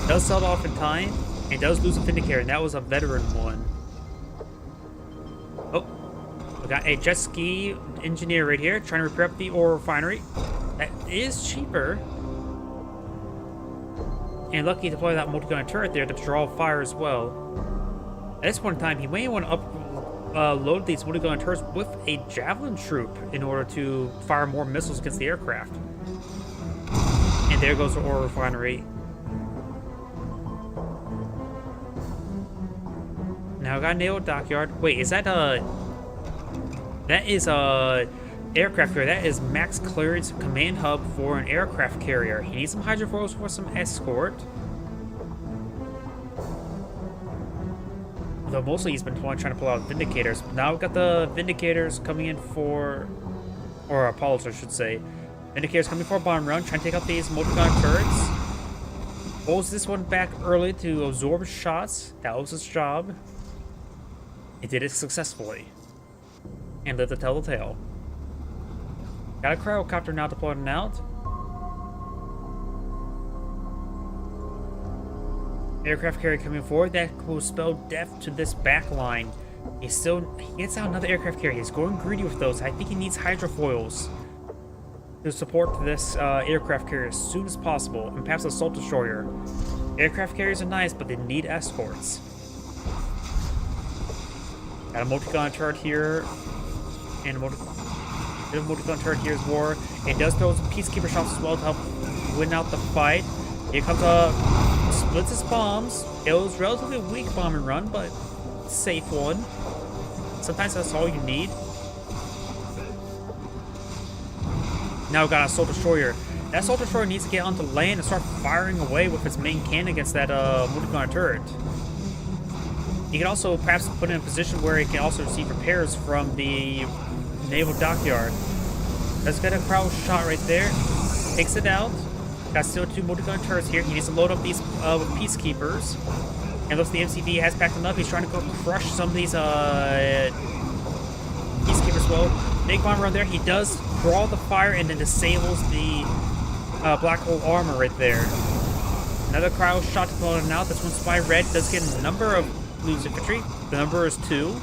It does sell off in time, and does lose a Vindicator, and that was a veteran one. Oh, we got a jet ski engineer right here trying to repair up the ore refinery. That is cheaper. And lucky to deploy that multi-gun turret there to draw fire as well. At this point in time, he may want to load these multi-gun turrets with a Javelin troop in order to fire more missiles against the aircraft. And there goes the ore refinery. Now I got a naval dockyard. Wait, is that that is a aircraft carrier. That is max clearance command hub for an aircraft carrier. He needs some hydrofoils for some escort. Though mostly he's been trying to pull out Vindicators. But now we've got the Vindicators coming in for, or Apollos I should say. Vindicators coming for a bomb run, trying to take out these multi-gun turrets. Pulls this one back early to absorb shots. That was his job. He did it successfully. And lived to tell the tale. Got a cryocopter now deployed out. Aircraft carrier coming forward. That will spell death to this back line. He gets out another aircraft carrier. He's going greedy with those. I think he needs hydrofoils to support this aircraft carrier as soon as possible. And perhaps assault destroyer. Aircraft carriers are nice, but they need escorts. Got a multi-gun turret here. And a multi-gun turret here as war. It does throw some Peacekeeper shots as well to help win out the fight. Here comes splits his bombs. It was relatively weak bombing run, but safe one. Sometimes that's all you need. Now we've got an assault destroyer. That assault destroyer needs to get onto land and start firing away with its main cannon against that multi-gun turret. You can also perhaps put it in a position where it can also receive repairs from the naval dockyard. Let's get a crowd shot right there. Takes it out. Got still 2 multi-gun turrets here. He needs to load up these with Peacekeepers. And looks the MCV has packed enough. He's trying to go crush some of these Peacekeepers as well. Big bomb run there. He does draw the fire and then disables the black hole armor right there. Another cryo shot to blow it out. This one's by Red. Does get a number of Blue's infantry. The number is 2.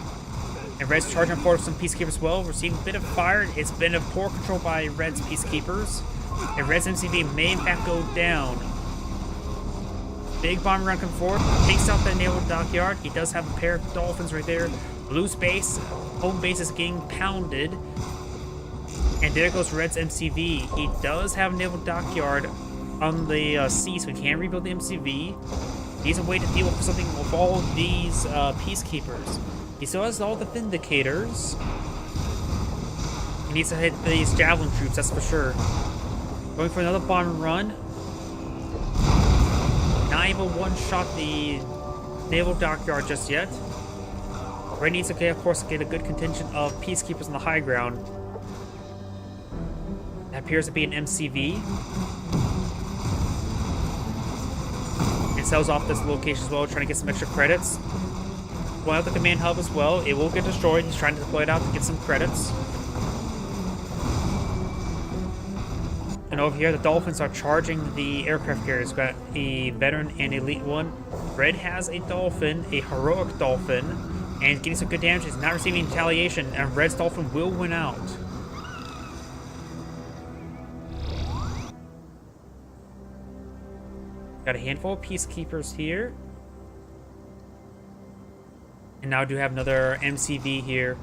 And Red's charging forward some Peacekeepers as well. Receiving a bit of fire. It's been a poor control by Red's Peacekeepers. And Red's MCV may in fact go down. Big bomb run coming forward. Takes out the naval dockyard. He does have a pair of Dolphins right there. Blue's base, home base is getting pounded. And there goes Red's MCV. He does have a naval dockyard on the sea, so we can rebuild the MCV. He needs a way to deal with something with all these peacekeepers. He still has all the Vindicators. He needs to hit these javelin troops, that's for sure. Going for another bomb run. Not able to one-shot the naval dockyard just yet. Red needs to, of course, get a good contingent of peacekeepers on the high ground. That appears to be an MCV. And sells off this location as well, trying to get some extra credits. Going out the command hub as well. It will get destroyed. He's trying to deploy it out to get some credits. And over here, the Dolphins are charging the aircraft carriers. We've got a veteran and elite one. Red has a Dolphin, a heroic Dolphin, and getting some good damage. He's not receiving retaliation, and Red's Dolphin will win out. Got a handful of peacekeepers here. And now do have another MCV here.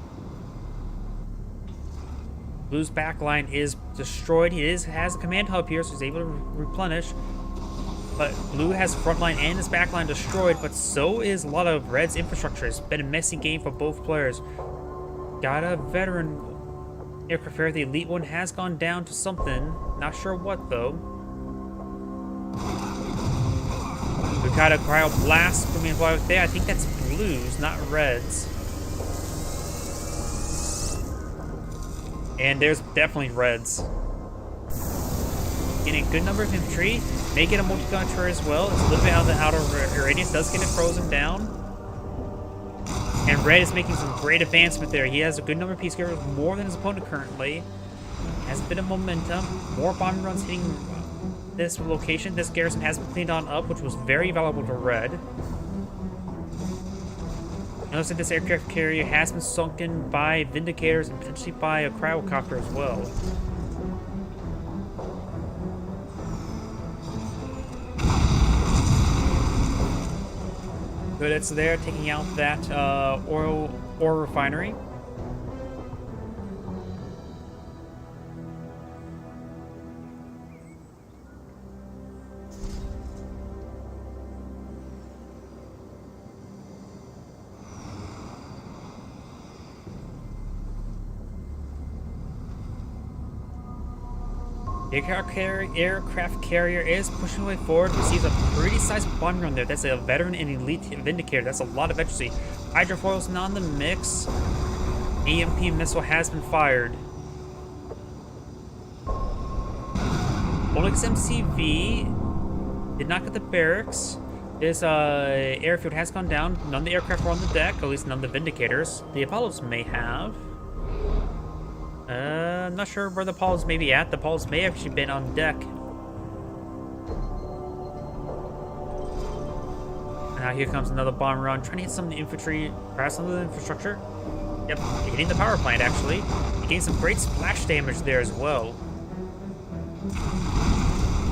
Blue's backline is destroyed. He has a command hub here, so he's able to replenish. But Blue has front line and his backline destroyed, but so is a lot of Red's infrastructure. It's been a messy game for both players. Got a veteran aircraft carrier. The elite one has gone down to something. Not sure what, though. We've got a cryo blast coming in there. I think that's Blue's, not Red's. And there's definitely Reds. Getting a good number of infantry. May get a multi-gun turret as well. It's a little bit out of the outer radius. Does get it frozen down. And Red is making some great advancement there. He has a good number of peacekeepers, more than his opponent currently. Has a bit of momentum. More bombing runs hitting this location. This garrison has been cleaned on up, which was very valuable to Red. Notice that this aircraft carrier has been sunken by Vindicators and potentially by a Cryocopter as well. Good, it's there, taking out that oil refinery. Aircraft carrier is pushing away forward. Receives a pretty sizable bomb run there. That's a veteran and elite Vindicator. That's a lot of efficiency. Hydrofoil's not in the mix. EMP missile has been fired. Onyx MCV did not get the barracks. This airfield has gone down. None of the aircraft were on the deck, at least none of the Vindicators. The Apollos may have. I'm not sure where the Apollos may be at. The Apollos may have actually been on deck. Now here comes another bomb run, trying to hit some of the infantry, perhaps some of the infrastructure. Yep, hitting the power plant actually. Getting some great splash damage there as well.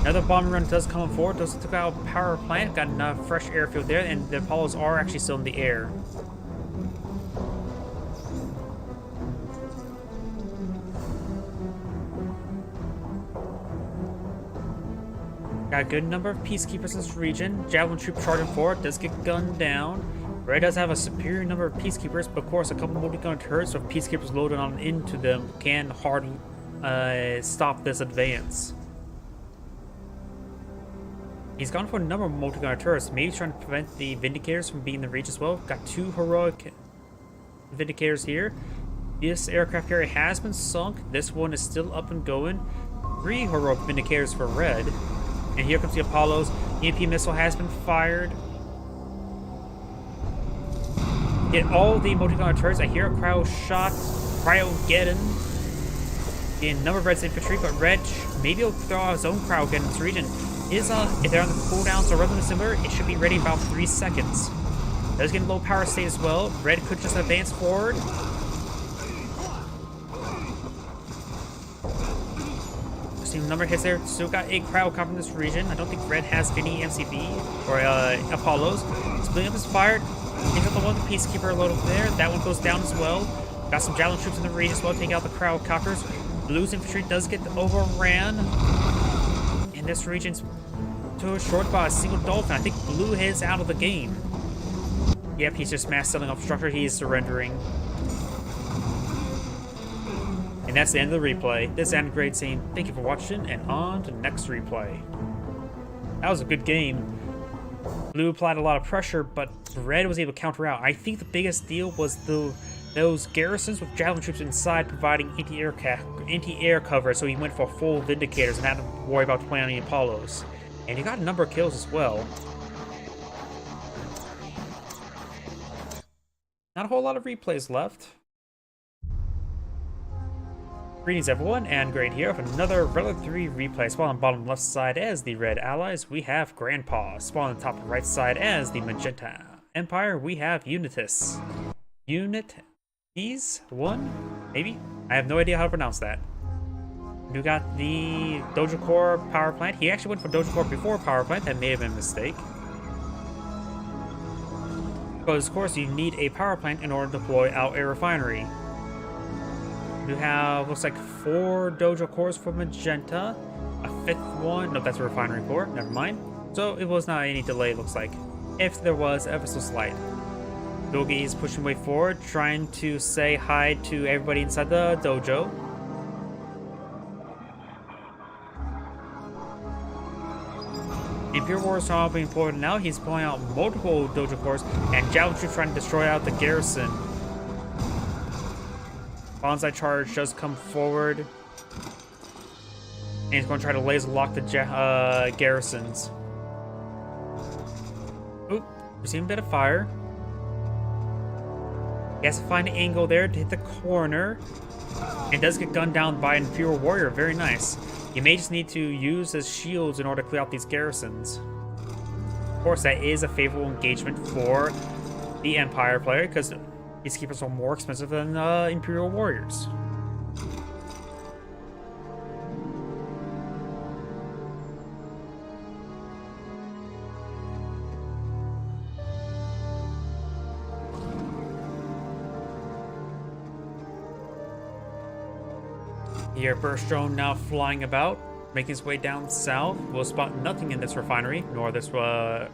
Another bomb run does come forward. Those took out power plant, got enough fresh airfield there, and the Apollos are actually still in the air. Got a good number of peacekeepers in this region. Javelin troop charging forward, does get gunned down. Red does have a superior number of peacekeepers, but of course a couple multi-gun turrets, so if peacekeepers loaded on into them can hard stop this advance. He's gone for a number of multi-gun turrets, maybe trying to prevent the Vindicators from being in the reach as well. Got two heroic Vindicators here. This aircraft carrier has been sunk. This one is still up and going. 3 heroic Vindicators for Red. And here comes the Apollos. EMP missile has been fired. Get all the multi-gun turrets. I hear a cryo shot. Cryogeddon. In number of Red's infantry, but Red maybe he'll throw out his own Cryogeddon in this region. If they're on the cooldowns or relatively similar, it should be ready in about 3 seconds. Does get a low power state as well. Red could just advance forward. Number hits there. Still got a Cryocopter in this region. I don't think Red has any MCV or Apollos. Splitting up is fired. Takes out the one peacekeeper load over there. That one goes down as well. Got some javelin troops in the region as well, taking out the Cryocopters. Blue's infantry does get overran. And and this region's too short by a single dolphin. I think Blue is out of the game. Yep, he's just mass selling off structure. He is surrendering. And that's the end of the replay. This is Grade saying thank you for watching, and on to the next replay. That was a good game. Blue applied a lot of pressure, but Red was able to counter out. I think the biggest deal was those garrisons with javelin troops inside providing anti-air cover, so he went for full Vindicators and had to worry about playing on the Apollos. And he got a number of kills as well. Not a whole lot of replays left. Greetings everyone, and Great here with another Relic 3 replay. Spawn on the bottom left side as the Red Allies, we have Grandpa. Spawn on the top right side as the Magenta Empire, we have Unitas. Unitas 1? Maybe? I have no idea how to pronounce that. We got the Dojo Core power plant. He actually went for Dojo Core before power plant. That may have been a mistake. Because of course you need a power plant in order to deploy out a refinery. You have, looks like 4 Dojo Cores for Magenta, a 5th one. No, that's a refinery core. Never mind. So it was not any delay, looks like. If there was, ever so slight. Dogi is pushing way forward, trying to say hi to everybody inside the dojo. Imperial War is not being deployed now. He's pulling out multiple Dojo Cores, and Javelin Troop trying to destroy out the garrison. Bonsai Charge does come forward, and he's going to try to laser lock the garrisons. Oop, receiving a bit of fire. He has to find an angle there to hit the corner, and does get gunned down by an Imperial Warrior. Very nice. You may just need to use his shields in order to clear out these garrisons. Of course, that is a favorable engagement for the Empire player, because Peacekeepers are more expensive than Imperial Warriors. The airburst drone now flying about, making its way down south. Will spot nothing in this refinery, nor this ore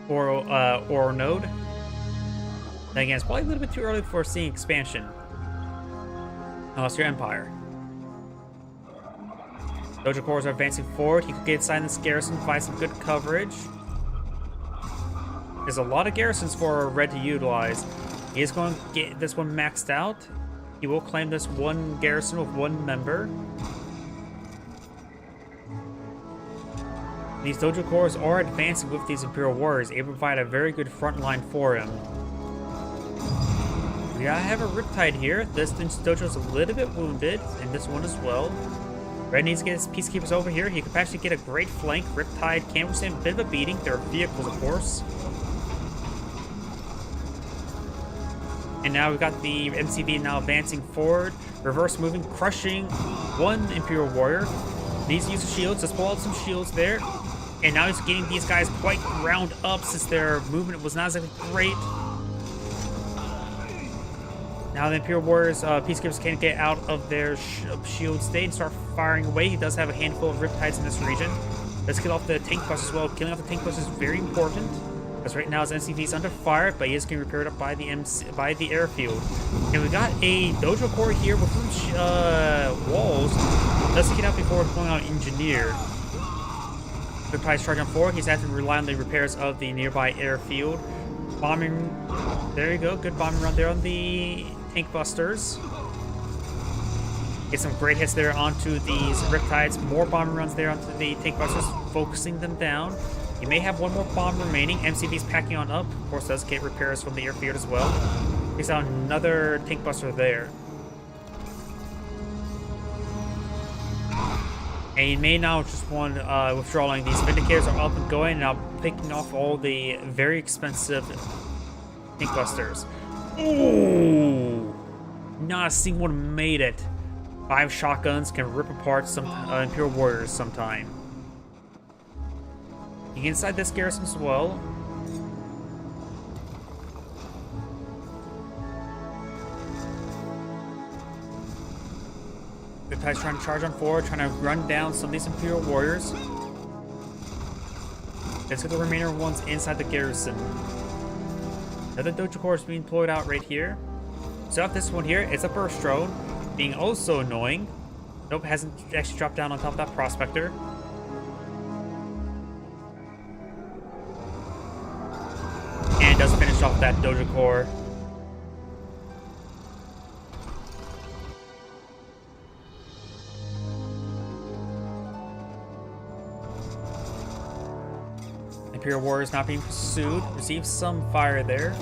node. Then again, it's probably a little bit too early for seeing expansion. Unless you're Empire. Dojo Cores are advancing forward. He could get inside this garrison, find some good coverage. There's a lot of garrisons for Red to utilize. He is going to get this one maxed out. He will claim this one garrison with 1 member. These Dojo Cores are advancing with these Imperial Warriors, able to provide a very good front line for him. We have a Riptide here. This Dojo is a little bit wounded, and this one as well. Red needs to get his Peacekeepers over here. He could actually get a great flank. Riptide can withstand a bit of a beating. Their vehicles, of course. And now we've got the MCV now advancing forward, reverse moving, crushing 1 Imperial Warrior. Needs to use the shields. Let's pull out some shields there. And now he's getting these guys quite round up since their movement was not exactly great. Now the Imperial Warriors, Peacekeepers can't get out of their shield state and start firing away. He does have a handful of Riptides in this region. Let's get off the tank bus as well. Killing off the tank bus is very important, because right now his MCV is under fire, but he is getting repaired up by the airfield. And we got a Dojo Core here with walls. Let's get out before pulling out Engineer. Riptide's charging forward. He's having to rely on the repairs of the nearby airfield. Bombing. There you go. Good bombing run there on the tank busters. Get some great hits there onto these Riptides. More bombing runs there onto the tank busters, focusing them down. You may have 1 more bomb remaining. MCV's packing on up. Of course, does get repairs from the airfield as well. Takes out another tank buster there. And you may now just want withdrawing. These Vindicators are up and going, and now picking off all the very expensive tank busters. Ooh! Not a single one made it. 5 shotguns can rip apart some Imperial Warriors sometime. You get inside this garrison as well. Riptide's trying to charge on forward, trying to run down some of these Imperial Warriors. Let's get the remainder ones inside the garrison. Another Dojo Core is being deployed out right here. So off this one here, it's a burst drone, being also annoying. Nope, hasn't actually dropped down on top of that prospector. And does finish off that Dojo Core. Imperial Warriors not being pursued. Receives some fire there.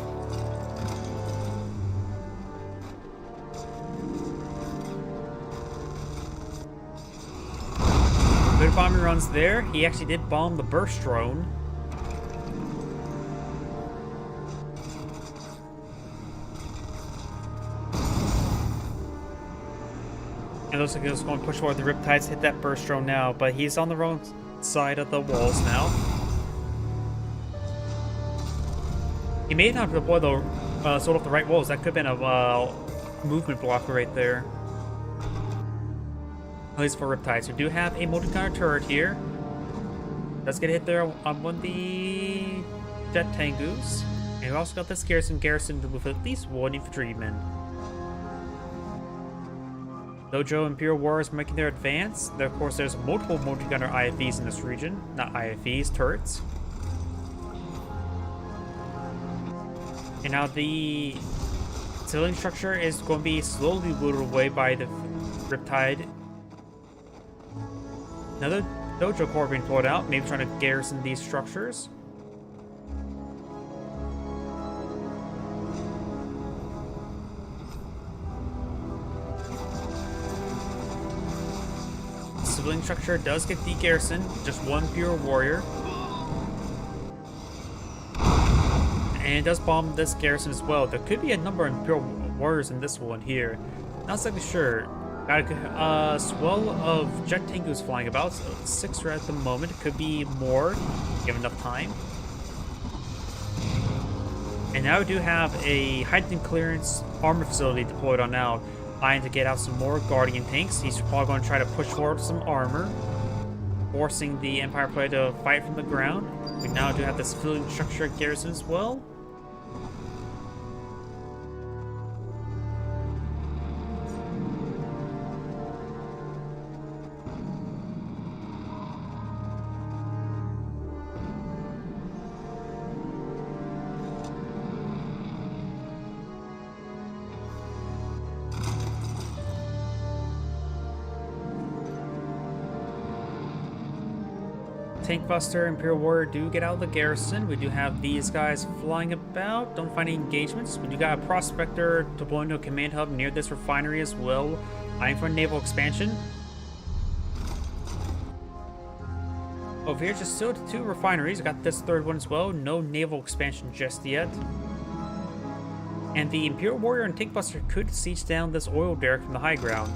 Good bombing runs there. He actually did bomb the burst drone. And looks like he was going to push forward the Riptides, hit that burst drone now, but he's on the wrong side of the walls now. He may not deploy the sword off the right walls. That could have been a movement blocker right there. At least for Riptides. We do have a multi-gunner turret here. Does get hit there on one of the Jet Tengus. And we also got this garrison with at least one infantryman. Dojo Imperial Warriors making their advance. There, of course, there's multiple multi-gunner IFVs in this region. Not IFVs, turrets. And now the civilian structure is going to be slowly looted away by the Riptide. Another Dojo Core being pulled out, maybe trying to garrison these structures. The civilian structure does get de-garrisoned, just one Imperial Warrior. And it does bomb this garrison as well. There could be a number of Imperial Warriors in this one here. Not exactly sure. Got a swell of Jet Tengus flying about, so 6 at the moment. It could be more, given enough time. And now we do have a heightened clearance armor facility deployed on now, eyeing to get out some more Guardian tanks. He's probably going to try to push forward some armor, forcing the Empire player to fight from the ground. We now do have the civilian structure garrison as well. Tank Buster, Imperial Warrior do get out of the garrison. We do have these guys flying about. Don't find any engagements. We do got a Prospector deploying to a command hub near this refinery as well, eyeing for naval expansion. Over here, just still 2 refineries. Got this 3rd one as well. No naval expansion just yet. And the Imperial Warrior and Tank Buster could siege down this oil derrick from the high ground.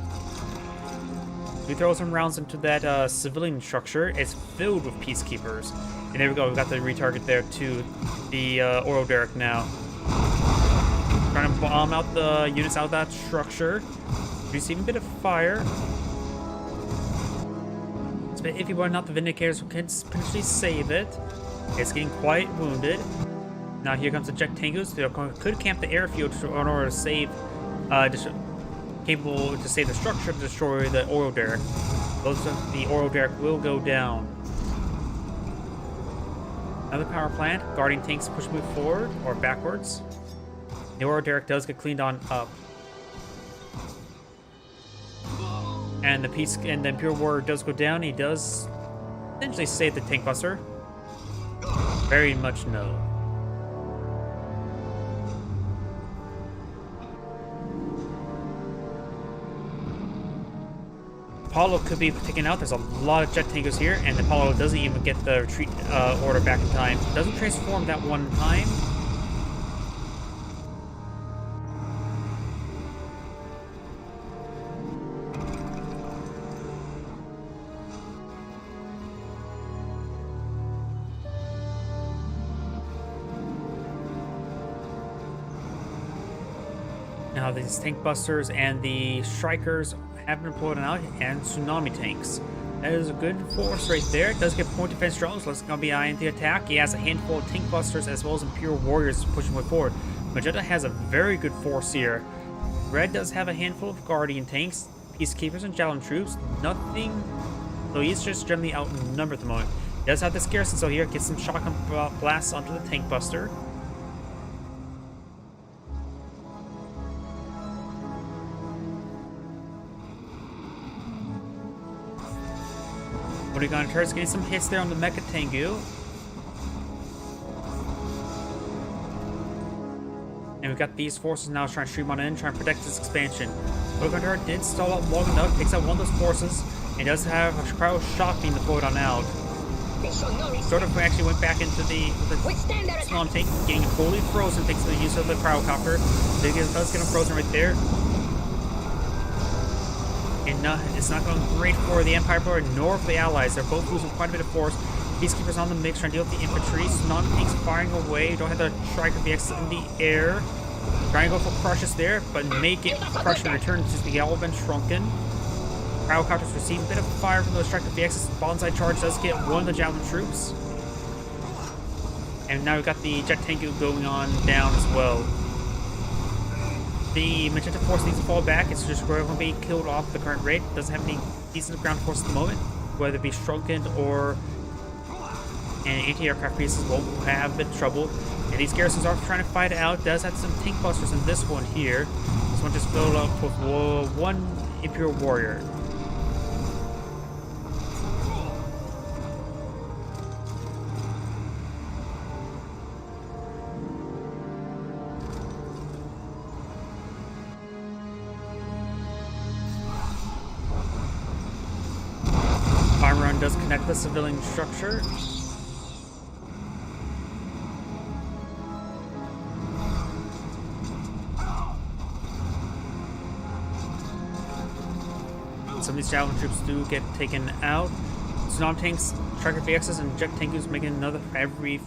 We throw some rounds into that civilian structure. It's filled with peacekeepers. And there we go, we got the retarget there to the oil derrick now. Trying to bomb out the units out of that structure. Receiving a bit of fire. It's a bit iffy whether or not the Vindicators can potentially save it. It's getting quite wounded. Now here comes the Jet Tengus. They could camp the airfield in order to save capable to save the structure to destroy the oil derrick. The oil derrick will go down. Another power plant. Guarding tanks push move forward or backwards. The oil derrick does get cleaned on up. And the Imperial Warrior does go down. He does essentially save the Tank Buster. Very much no. Apollo could be taken out. There's a lot of Jet Tengus here, and Apollo doesn't even get the retreat order back in time. Doesn't transform that one time. Now these Tank Busters and the Strikers have been deployed out, and Tsunami tanks. That is a good force right there. It does get point defense drones. Let's gonna be eyeing the attack. He has a handful of tank busters as well as Imperial warriors pushing way forward. Magenta has a very good force here. Red does have a handful of Guardian tanks, Peacekeepers, and Javelin troops. Nothing. So he's just generally outnumbered at the moment. He does have this garrison, so here gets some shotgun blasts onto the tank buster. Polygon turrets getting some hits there on the Mecha Tengu. And we've got these forces now trying to stream on in, trying to protect this expansion. Polygon turret did stall out long enough, takes out one of those forces, and does have a cryo shot beam to pull it on out. Sort of actually went back into the Snom tank, getting fully frozen thanks to the use of the cryocopter. So it does get him frozen right there. And it's not going great for the Empire Board nor for the Allies. They're both losing quite a bit of force. Peacekeepers on the mix, trying to deal with the infantry. Snom tanks firing away. Don't have the Striker VX in the air. Trying to go for crushes there, but make it crush and return to the all been shrunken. Cryocopters receive a bit of fire from those Striker VXs. Bonsai charge does get one of the Javelin troops. And now we've got the Jet Tengu going on down as well. The Magenta force needs to fall back. It's just going to be killed off at the current rate. Doesn't have any decent ground force at the moment, whether it be shrunken or an anti-aircraft pieces will have a bit of trouble. And these garrisons are trying to fight it out. Does have some tank busters in this one here. This one just filled up with one Imperial warrior. Fire run does connect the civilian structure. Some of these Javelin troops do get taken out. Snom tanks, Striker VXs, and Jet Tengus making another heavy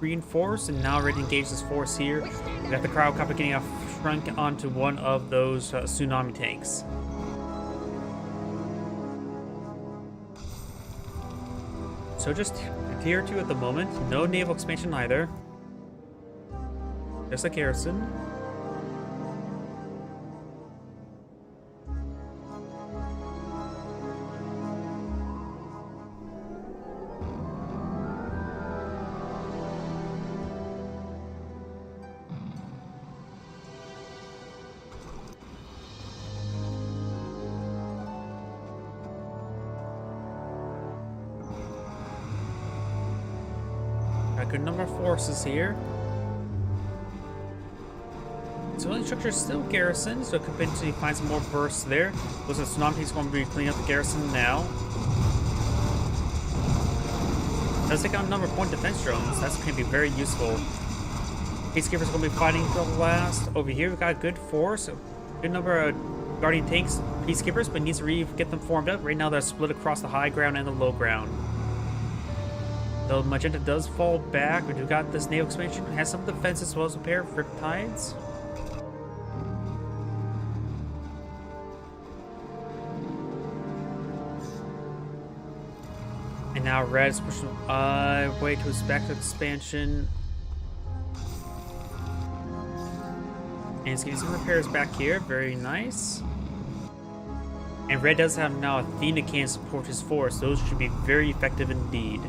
reinforce, and now ready to engage this force here. We got the Cryocopter getting shrunk onto one of those tsunami tanks. So just tier 2 at the moment. No naval expansion either. Just a garrison. A good number of forces here. Civilian structure is still garrisoned, so it could potentially find some more bursts there. Those are Tsunami tanks going to be cleaning up the garrison now. Does take out a number of point defense drones. That's going to be very useful. Peacekeepers are going to be fighting to the last. Over here, we've got a good force. A good number of Guardian tanks, Peacekeepers, but needs to get them formed up. Right now, they're split across the high ground and the low ground. Though Magenta does fall back, we do got this naval expansion. It has some defense as well as a pair of Riptides. And now Red's pushing way to his back to expansion. And he's getting some repairs back here. Very nice. And Red does have now Athena can support his force. Those should be very effective indeed.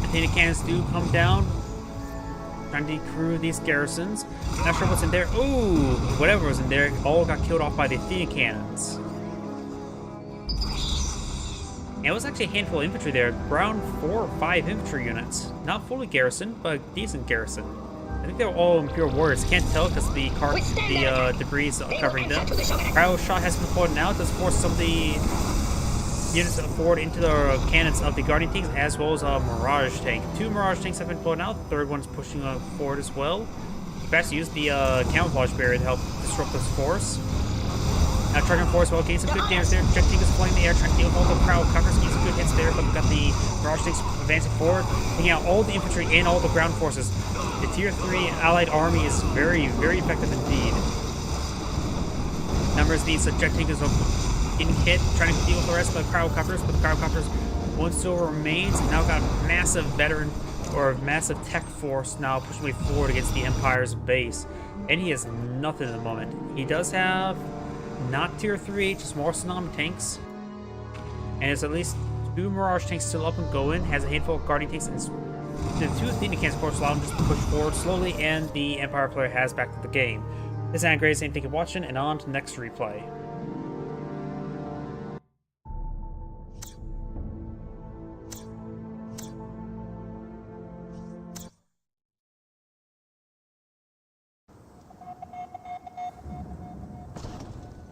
Athena cannons do come down, trying to decrew these garrisons. Not sure what's in there. Ooh, whatever was in there all got killed off by the Athena cannons. And it was actually a handful of infantry there, around 4 or 5 infantry units. Not fully garrisoned, but a decent garrison. I think they were all Imperial warriors. Can't tell because the debris is covering them. Cryo shot has been pulled out. Does force some of the units forward into the cannons of the Guardian tanks, as well as a Mirage tank. 2 Mirage tanks have been pulled out. The third one's pushing forward as well. Best use the camouflage barrier to help disrupt this force. Now Trucking force well, getting some good damage there. Jet tank is flying in the air, trying to deal with all the Cryocopters, getting some good hits there, but got the Mirage Tanks advancing forward, taking out all the infantry and all the ground forces. The Tier 3 Allied army is very, very effective indeed. Numbers of these objectives are getting hit, trying to deal with the rest of the Cryocopters, but the Cryocopters, one still remains, and now got a massive veteran or a massive tech force now pushing way forward against the Empire's base. And he has nothing at the moment. He does have not Tier 3, just more Tsunami tanks. And there's at least 2 Mirage tanks still up and going. Has a handful of Guardian tanks and the 2 Athena cannons, of course, allow him just to push forward slowly, and the Empire player has back to the game. This is Anagraze, thank you for watching, and on to the next replay.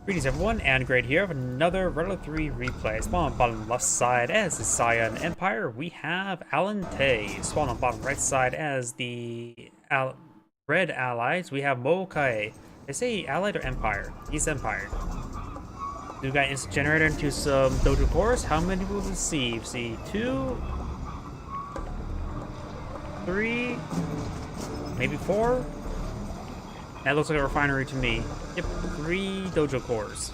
Greetings everyone, and Great here of another Red Alert 3 replay. Spawn on bottom left side as the Cyan Empire, we have Alan Tay. Spawn on bottom right side as the Red Allies, we have Mo Kae. They say Allied or Empire? He's Empire. We've got instant generator into some Dojo cores. How many will receive? See, 2, 3, maybe 4? That looks like a refinery to me. Yep, 3 Dojo cores.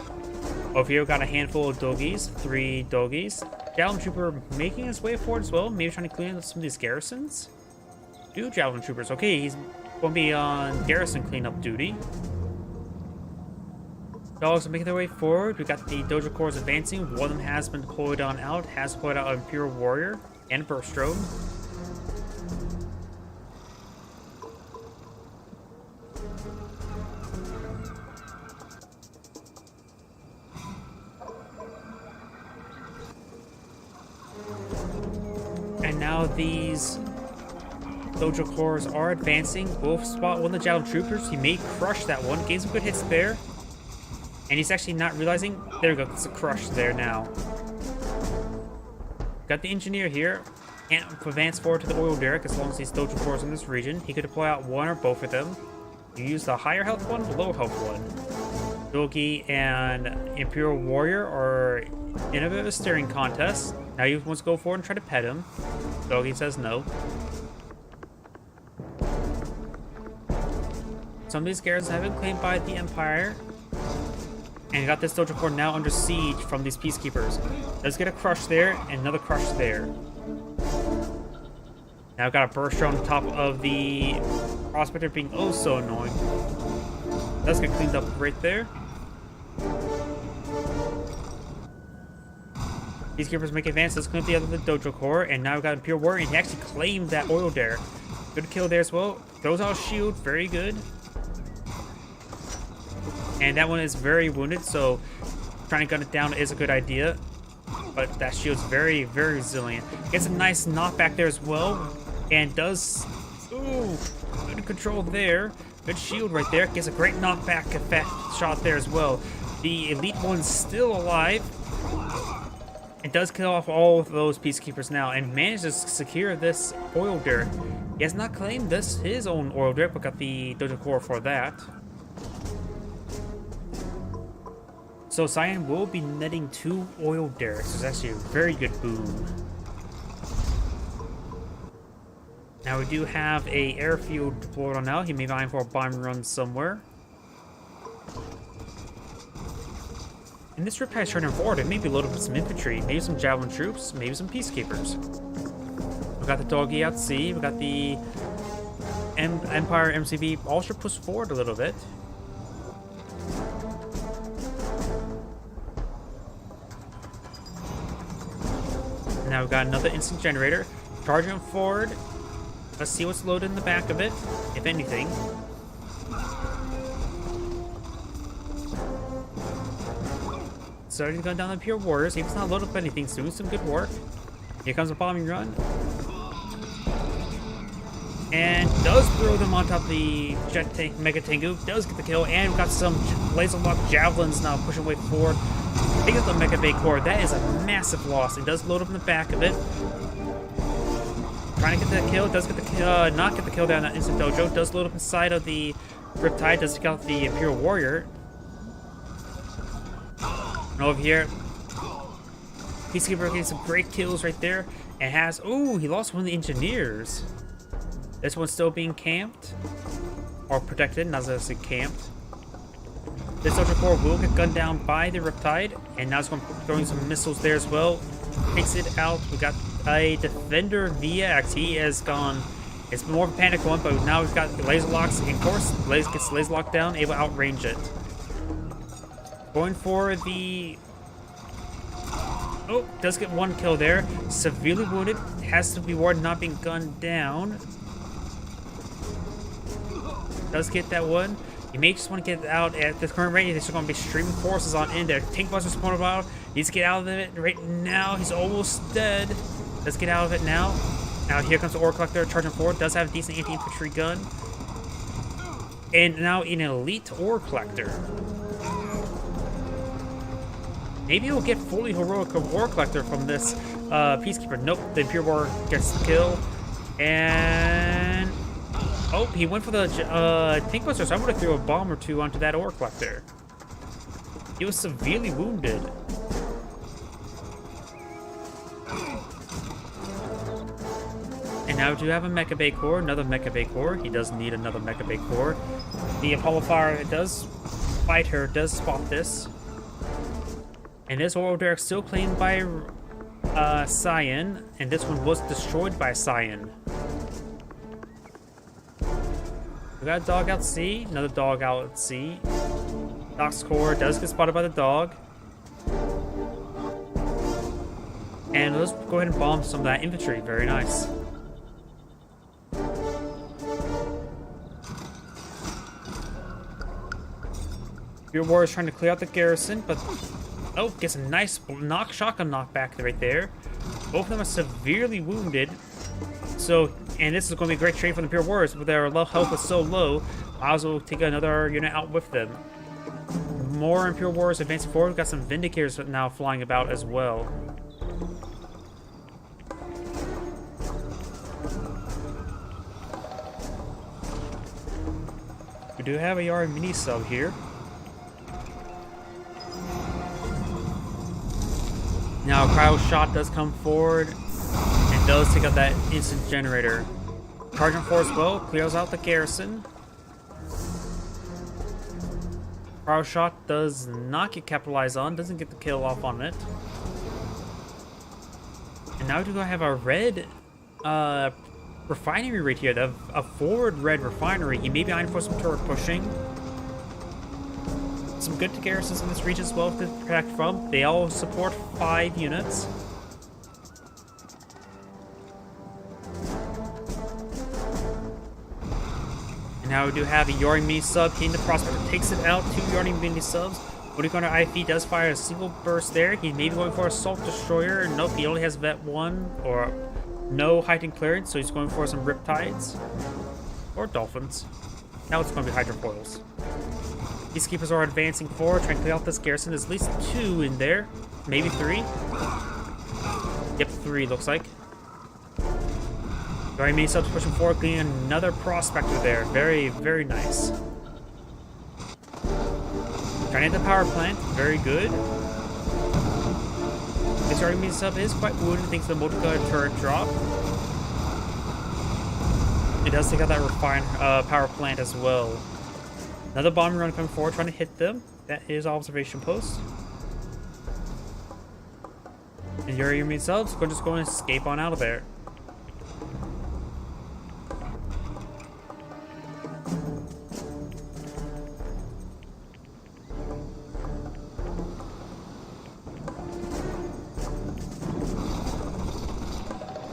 Over here, we got a handful of Doggies, 3 Doggies. Javelin Trooper making his way forward as well, maybe trying to clean up some of these garrisons. 2 Javelin Troopers. Okay, he's going to be on garrison cleanup duty. Dogs are making their way forward. We got the Dojo cores advancing. One of them has been deployed on out, has deployed out an Imperial Warrior and Burst Drone. And now these Dojo cores are advancing. We'll spot one of the Javelin Troopers. He may crush that one. Gain some good hits there. And he's actually not realizing. There we go. It's a crush there now. Got the Engineer here. Can't advance forward to the Oil Derrick as long as these Dojo cores in this region. He could deploy out one or both of them. You use the higher health one, the lower health one. Dogi and Imperial Warrior are in a bit of a steering contest. Now he wants to go forward and try to pet him. Dogi says no. Some of these garrisons have been claimed by the Empire. And got this Dojo core now under siege from these Peacekeepers. Let's get a crush there, and another crush there. Now got a burst drone on top of the Prospector being oh so annoying. Let's get cleaned up right there. Peacekeepers make advances, clean up the other Dojo core, and now we've got Imperial Warrior, and he actually claimed that Oil Derrick. Good kill there as well. Throws out a shield, very good. And that one is very wounded, so trying to gun it down is a good idea. But that shield's very, very resilient. Gets a nice knockback there as well. And does... Ooh, good control there. Good shield right there. Gets a great knockback effect shot there as well. The Elite one's still alive. It does kill off all of those Peacekeepers now and manages to secure this Oil Derrick. He has not claimed this his own Oil Derrick, but got the Dojo core for that. So Cyan will be netting 2 Oil Derricks, so it's actually a very good boon. Now we do have a airfield deployed on now. He may be eyeing for a bomb run somewhere. And this Riptide is turning forward. It may be loaded with some infantry, maybe some Javelin troops, maybe some Peacekeepers. We got the Doggy out to sea. We got the Empire MCV. All should push forward a little bit. Now we've got another instant generator. Charging forward. Let's see what's loaded in the back of it, if anything. Starting to go down the Pure Warriors. If it's not loaded up anything, it's doing some good work. Here comes a bombing run. And does throw them on top of the Jet Tank Mega Tengu. Does get the kill. And we've got some laser lock javelins now pushing way forward. Pick up the Mega Bay core. That is a massive loss. It does load up in the back of it. Trying to get the kill. Does get the kill. Not get the kill down that instant dojo. Does load up inside of the Riptide. Does take out the Imperial Warrior. And over here, Peacekeeper getting some great kills right there. And has, oh, he lost one of the engineers. This one's still being camped. Or protected, not necessarily camped. This Soldier Corps will get gunned down by the Riptide. And now it's going to throwing some missiles there as well. Takes it out. We got a Defender VX. He has gone. It's more of a panic one, but now we've got laser locks. Of course, gets laser locked down, able to outrange it. Going for the. Oh, does get one kill there. Severely wounded. Has to be worried not being gunned down. Does get that one. You may just want to get out at the current rate. There's going to be streaming forces on in there. Tank Buster's spawned out. Needs to get out of it right now. He's almost dead. Let's get out of it now. Now here comes the Ore Collector charging forward. Does have a decent anti-infantry gun. And now an elite Ore Collector. Maybe he'll get fully heroic Ore Collector from this Peacekeeper. Nope, the Imperial War gets the kill. And oh, he went for the Tank Buster, so I'm going to throw a bomb or two onto that Ore Collector. He was severely wounded. And now we do have a Mecha Bay Core, another Mecha Bay Core. He does need another Mecha Bay Core. The Apollo Fire does fight her, does spot this. And this Oral Derrick still claimed by Cyan, and this one was destroyed by Cyan. We got a dog out at sea, another dog out at sea. Doc's Core does get spotted by the dog. And let's go ahead and bomb some of that infantry, very nice. Your war is trying to clear out the garrison, but oh, gets a nice shotgun knockback right there. Both of them are severely wounded. So, and this is going to be a great trade for the Imperial Warriors, but their health is so low. I will take another unit out with them. More Imperial Warriors advancing forward. We've got some Vindicators now flying about as well. We do have a Yari mini sub here. Now, Cryo Shot does come forward and does take out that instant generator. Charging force well, clears out the garrison. Cryo Shot does not get capitalized on, doesn't get the kill off on it. And now we do have a red refinery right here, a forward red refinery. He may be eyeing for some turret pushing. Some good garrisons in this region as well to protect from. They all support 5 units. And now we do have a Yari mini sub hitting the Prospector, takes it out. 2 Yari mini subs. Woody Gunner IFE does fire a single burst there. He may be going for Assault Destroyer. Nope, he only has Vet 1 or no heightened clearance, so he's going for some Riptides or Dolphins. Now it's going to be Hydrofoils. Peacekeepers are advancing forward, trying to clear out this garrison. There's at least 2 in there. Maybe 3. Yep, 3 looks like. Very many subs pushing forward, cleaning another Prospector there. Very, very nice. Trying to hit the power plant. Very good. This Army sub is quite wounded thanks to the multi-color turret drop. It does take out that refined power plant as well. Another bomber run coming forward, trying to hit them. That is observation post. And your enemy subs, we're just going to escape on out of there.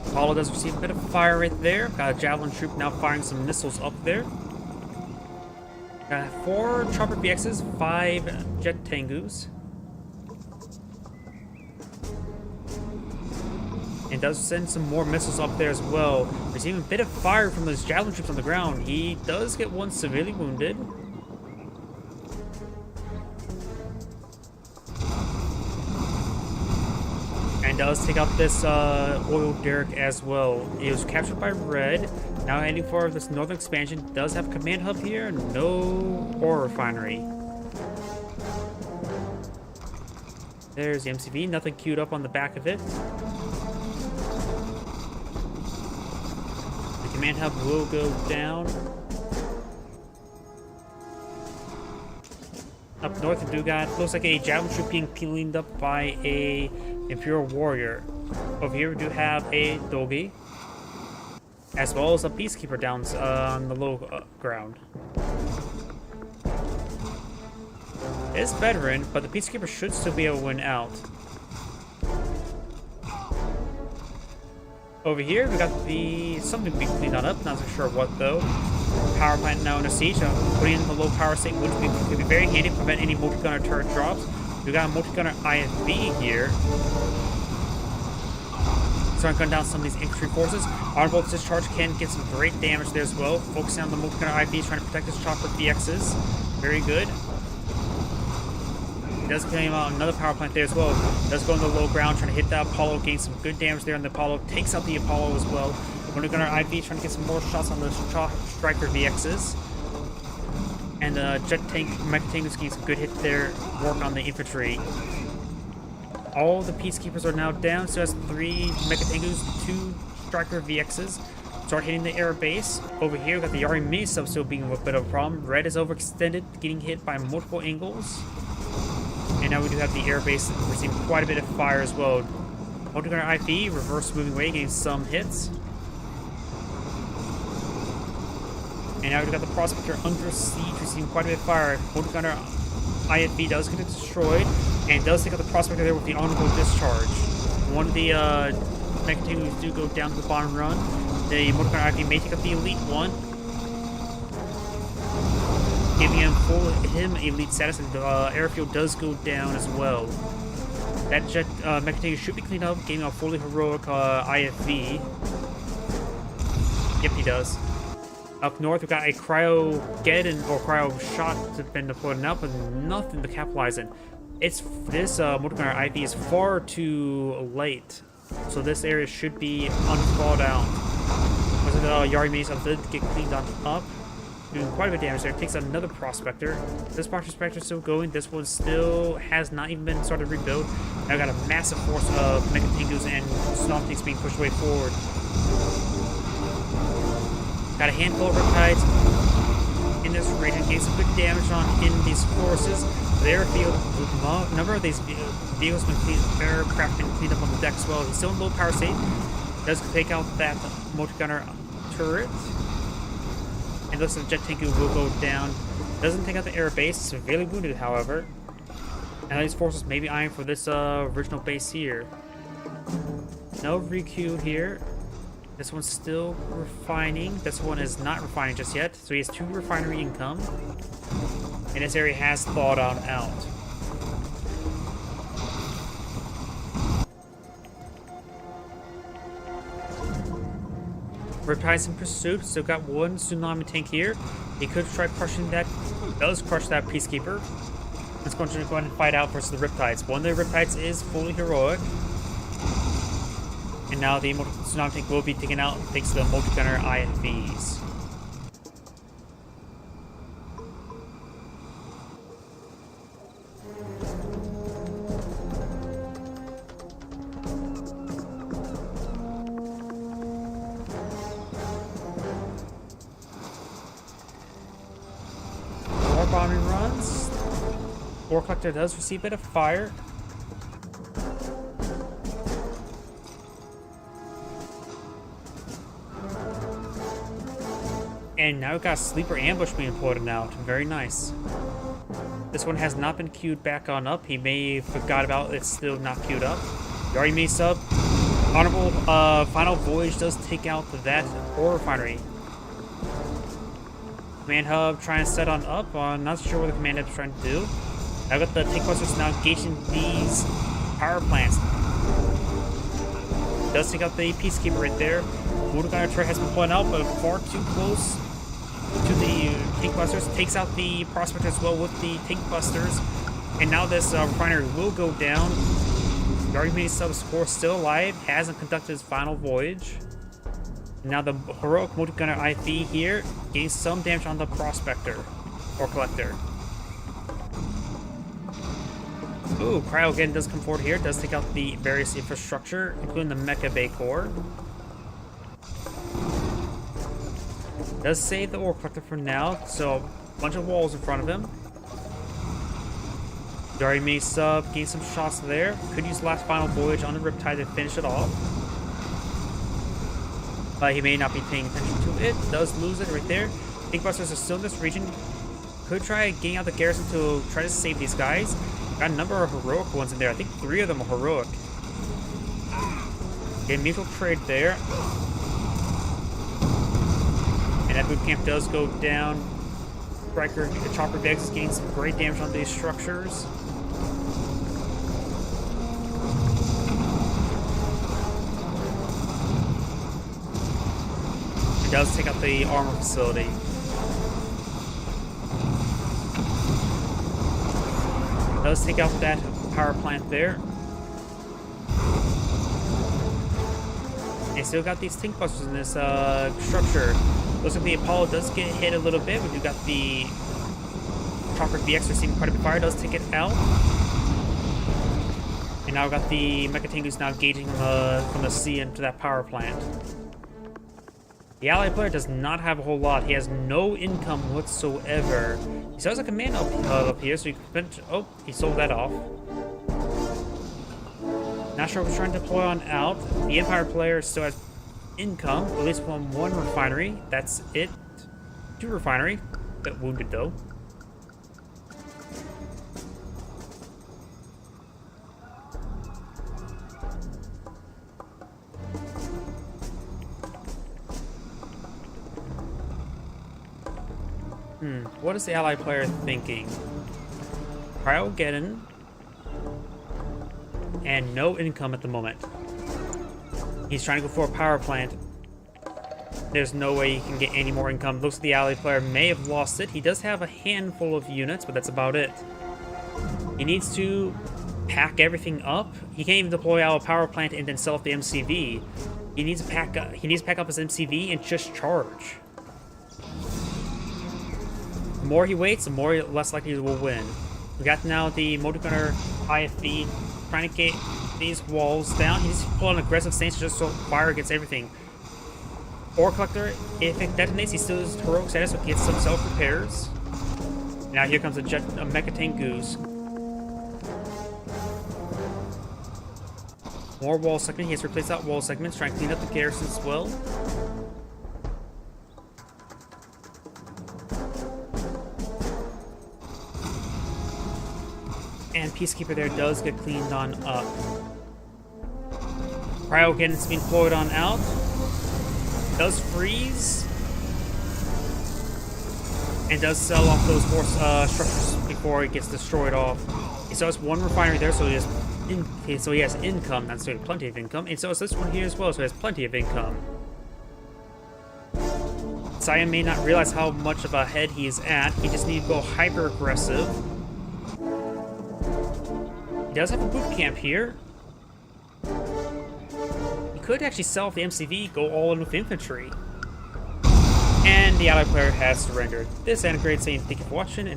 Apollo does receive a bit of fire right there. Got a Javelin troop now firing some missiles up there. Got 4 Chopper BXs, 5 Jet Tengus. And does send some more missiles up there as well. Receiving a bit of fire from those Javelin troops on the ground. He does get one severely wounded. And does take out this Oil Derrick as well. He was captured by Red. Now heading for this northern expansion. Does have a command hub here. No ore refinery. There's the MCV, nothing queued up on the back of it. The command hub will go down. Up north, we do got, looks like a javelin troop being cleaned up by a Imperial warrior. Over here, we do have a Dogi, as well as a Peacekeeper down on the low ground. It's veteran, but the Peacekeeper should still be able to win out. Over here, we got something being cleaned on up, not so sure what though. Power plant now under siege. Putting in the low power state would be very handy to prevent any multi-gunner turret drops. We got a multi-gunner IFV here. Starting to gun down some of these infantry forces. Honorable discharge can get some great damage there as well. Focusing on the multi-gunner IFVs, trying to protect his chopper VXs. Very good. He does claim out another power plant there as well. Does go in the low ground, trying to hit that Apollo, gain some good damage there on the Apollo. Takes out the Apollo as well. Multi-gunner IV trying to get some more shots on the Striker VXs. And Jet Tank, Mecha Tank is getting some good hit there. Work on the infantry. All the Peacekeepers are now down, so that's 3 Mecha Tangus, 2 Striker VXs. Start hitting the air base. Over here, we got the Yari mini sub still being a bit of a problem. Red is overextended, getting hit by multiple angles. And now we do have the air base receiving quite a bit of fire as well. Multi-gunner IV, reverse moving away, getting some hits. And now we've got the Prospector under siege, receiving quite a bit of fire. Multi-gunner IFV does get it destroyed, and does take out the Prospector there with the honorable discharge. One of the Mecha Tangus do go down to the bottom run. The multi-gunner IV may take out the elite one, giving him elite status, and the airfield does go down as well. That jet Mecha Tangus should be cleaned up, giving a fully heroic IFV. Yep, he does. Up north, we've got a Cryo-Geddon or Cryo-Shot that's been deployed now, but nothing to capitalize in. This multi-gunner IV is far too late, so this area should be unthawed out. Looks like the Yari Maze did get cleaned up, doing quite a bit of damage there. Takes out another Prospector. This Prospector is still going. This one still has not even been started to rebuild. Now we got a massive force of Mecha Tangus and Stomp Tanks being pushed way forward. Got a handful of Riptides in this region, getting some good damage in these forces. The airfield, a number of these vehicles aircraft been cleaned up on the deck as well. He's still in low power state. Does take out that multi-gunner turret. And looks like Jet Tank will go down. Doesn't take out the air base. Severely wounded, however. And these forces may be eyeing for this original base here. No requeue here. This one's still refining. This one is not refining just yet. So he has 2 refinery income. And this area has thawed on out. Riptides in pursuit. Still got 1 Tsunami tank here. He could try crushing that. Does crush that Peacekeeper. It's going to go ahead and fight out versus the Riptides. One of the Riptides is fully heroic. And now the Tsunami tank will be taken out thanks to the multi-gunner IFVs. More bombing runs. Ore Collector does receive a bit of fire. And now we've got Sleeper Ambush being deployed out. Very nice. This one has not been queued back on up. He may have forgot about it. It's still not queued up. Yari Maze sub. Honorable Final Voyage does take out that ore refinery. Command hub trying to set on up. Not sure what the command hub is trying to do. I've got the tank clusters now engaging these power plants. Does take out the Peacekeeper right there. Multi-gunner turret has been pulling out, but far too close to the tank busters. Takes out the Prospector as well with the tank busters. And now this refinery will go down. Yari Maze sub's force still alive. Hasn't conducted his final voyage. Now the heroic multi-gunner IV here getting some damage on the Prospector or Collector. Ooh, Cryo again does come forward here. Does take out the various infrastructure, including the Mecha Bay core. Does save the ore collector for now, so a bunch of walls in front of him. Very mini sub, gain some shots there. Could use last final voyage on the Riptide to finish it off. But he may not be paying attention to it. Does lose it right there. Thinkbusters are still in this region. Could try getting out the garrison to try to save these guys. Got a number of heroic ones in there. I think 3 of them are heroic. Okay, mutual trade there. And that boot camp does go down. Striker, the chopper Vex is getting some great damage on these structures. It does take out the armor facility. Does take out that power plant there. They still got these tank busters in this structure. Looks like the Apollo does get hit a little bit. We do got the Chopper VX receiving quite a bit of fire. Does take it out. And now we've got the Mecha Tengu's now engaging from the sea into that power plant. The ally player does not have a whole lot. He has no income whatsoever. He still has a command up here, so you can... Oh, he sold that off. Not sure what he's trying to deploy on out. The Empire player still has income, at least from 1 refinery. That's it. 2 refinery. Bit wounded, though. What is the ally player thinking? Cryogeddon. And no income at the moment. He's trying to go for a power plant. There's no way he can get any more income. Looks like the ally player may have lost it. He does have a handful of units, but that's about it. He needs to pack everything up. He can't even deploy out a power plant and then sell off the MCV. He needs to pack up his MCV and just charge. The more he waits, the less likely he will win. We got now the Motor Gunner IFV trying to get these walls down. He needs to pull an aggressive stance just so fire against everything. Ore Collector, if it detonates, he still has heroic status, so he gets some self-repairs. Now here comes a Mecha Tengus. More wall segment. He has replaced that wall segment, trying to clean up the garrison as well. And Peacekeeper there does get cleaned on up. Cryogenn's being deployed on out. Does freeze. And does sell off those force structures before it gets destroyed off. He still has 1 refinery there, so he has income, not necessarily plenty of income. And so is this one here as well, so he has plenty of income. Cyan may not realize how much of a head he is at. He just needs to go hyper aggressive. He does have a boot camp here. He could actually sell off the MCV, go all in with infantry. And the ally player has surrendered. This is Anagrade saying thank you for watching,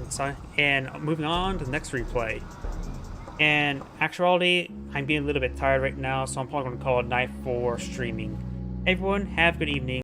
and moving on to the next replay. And actuality, I'm being a little bit tired right now, so I'm probably going to call it night for streaming. Everyone, have a good evening.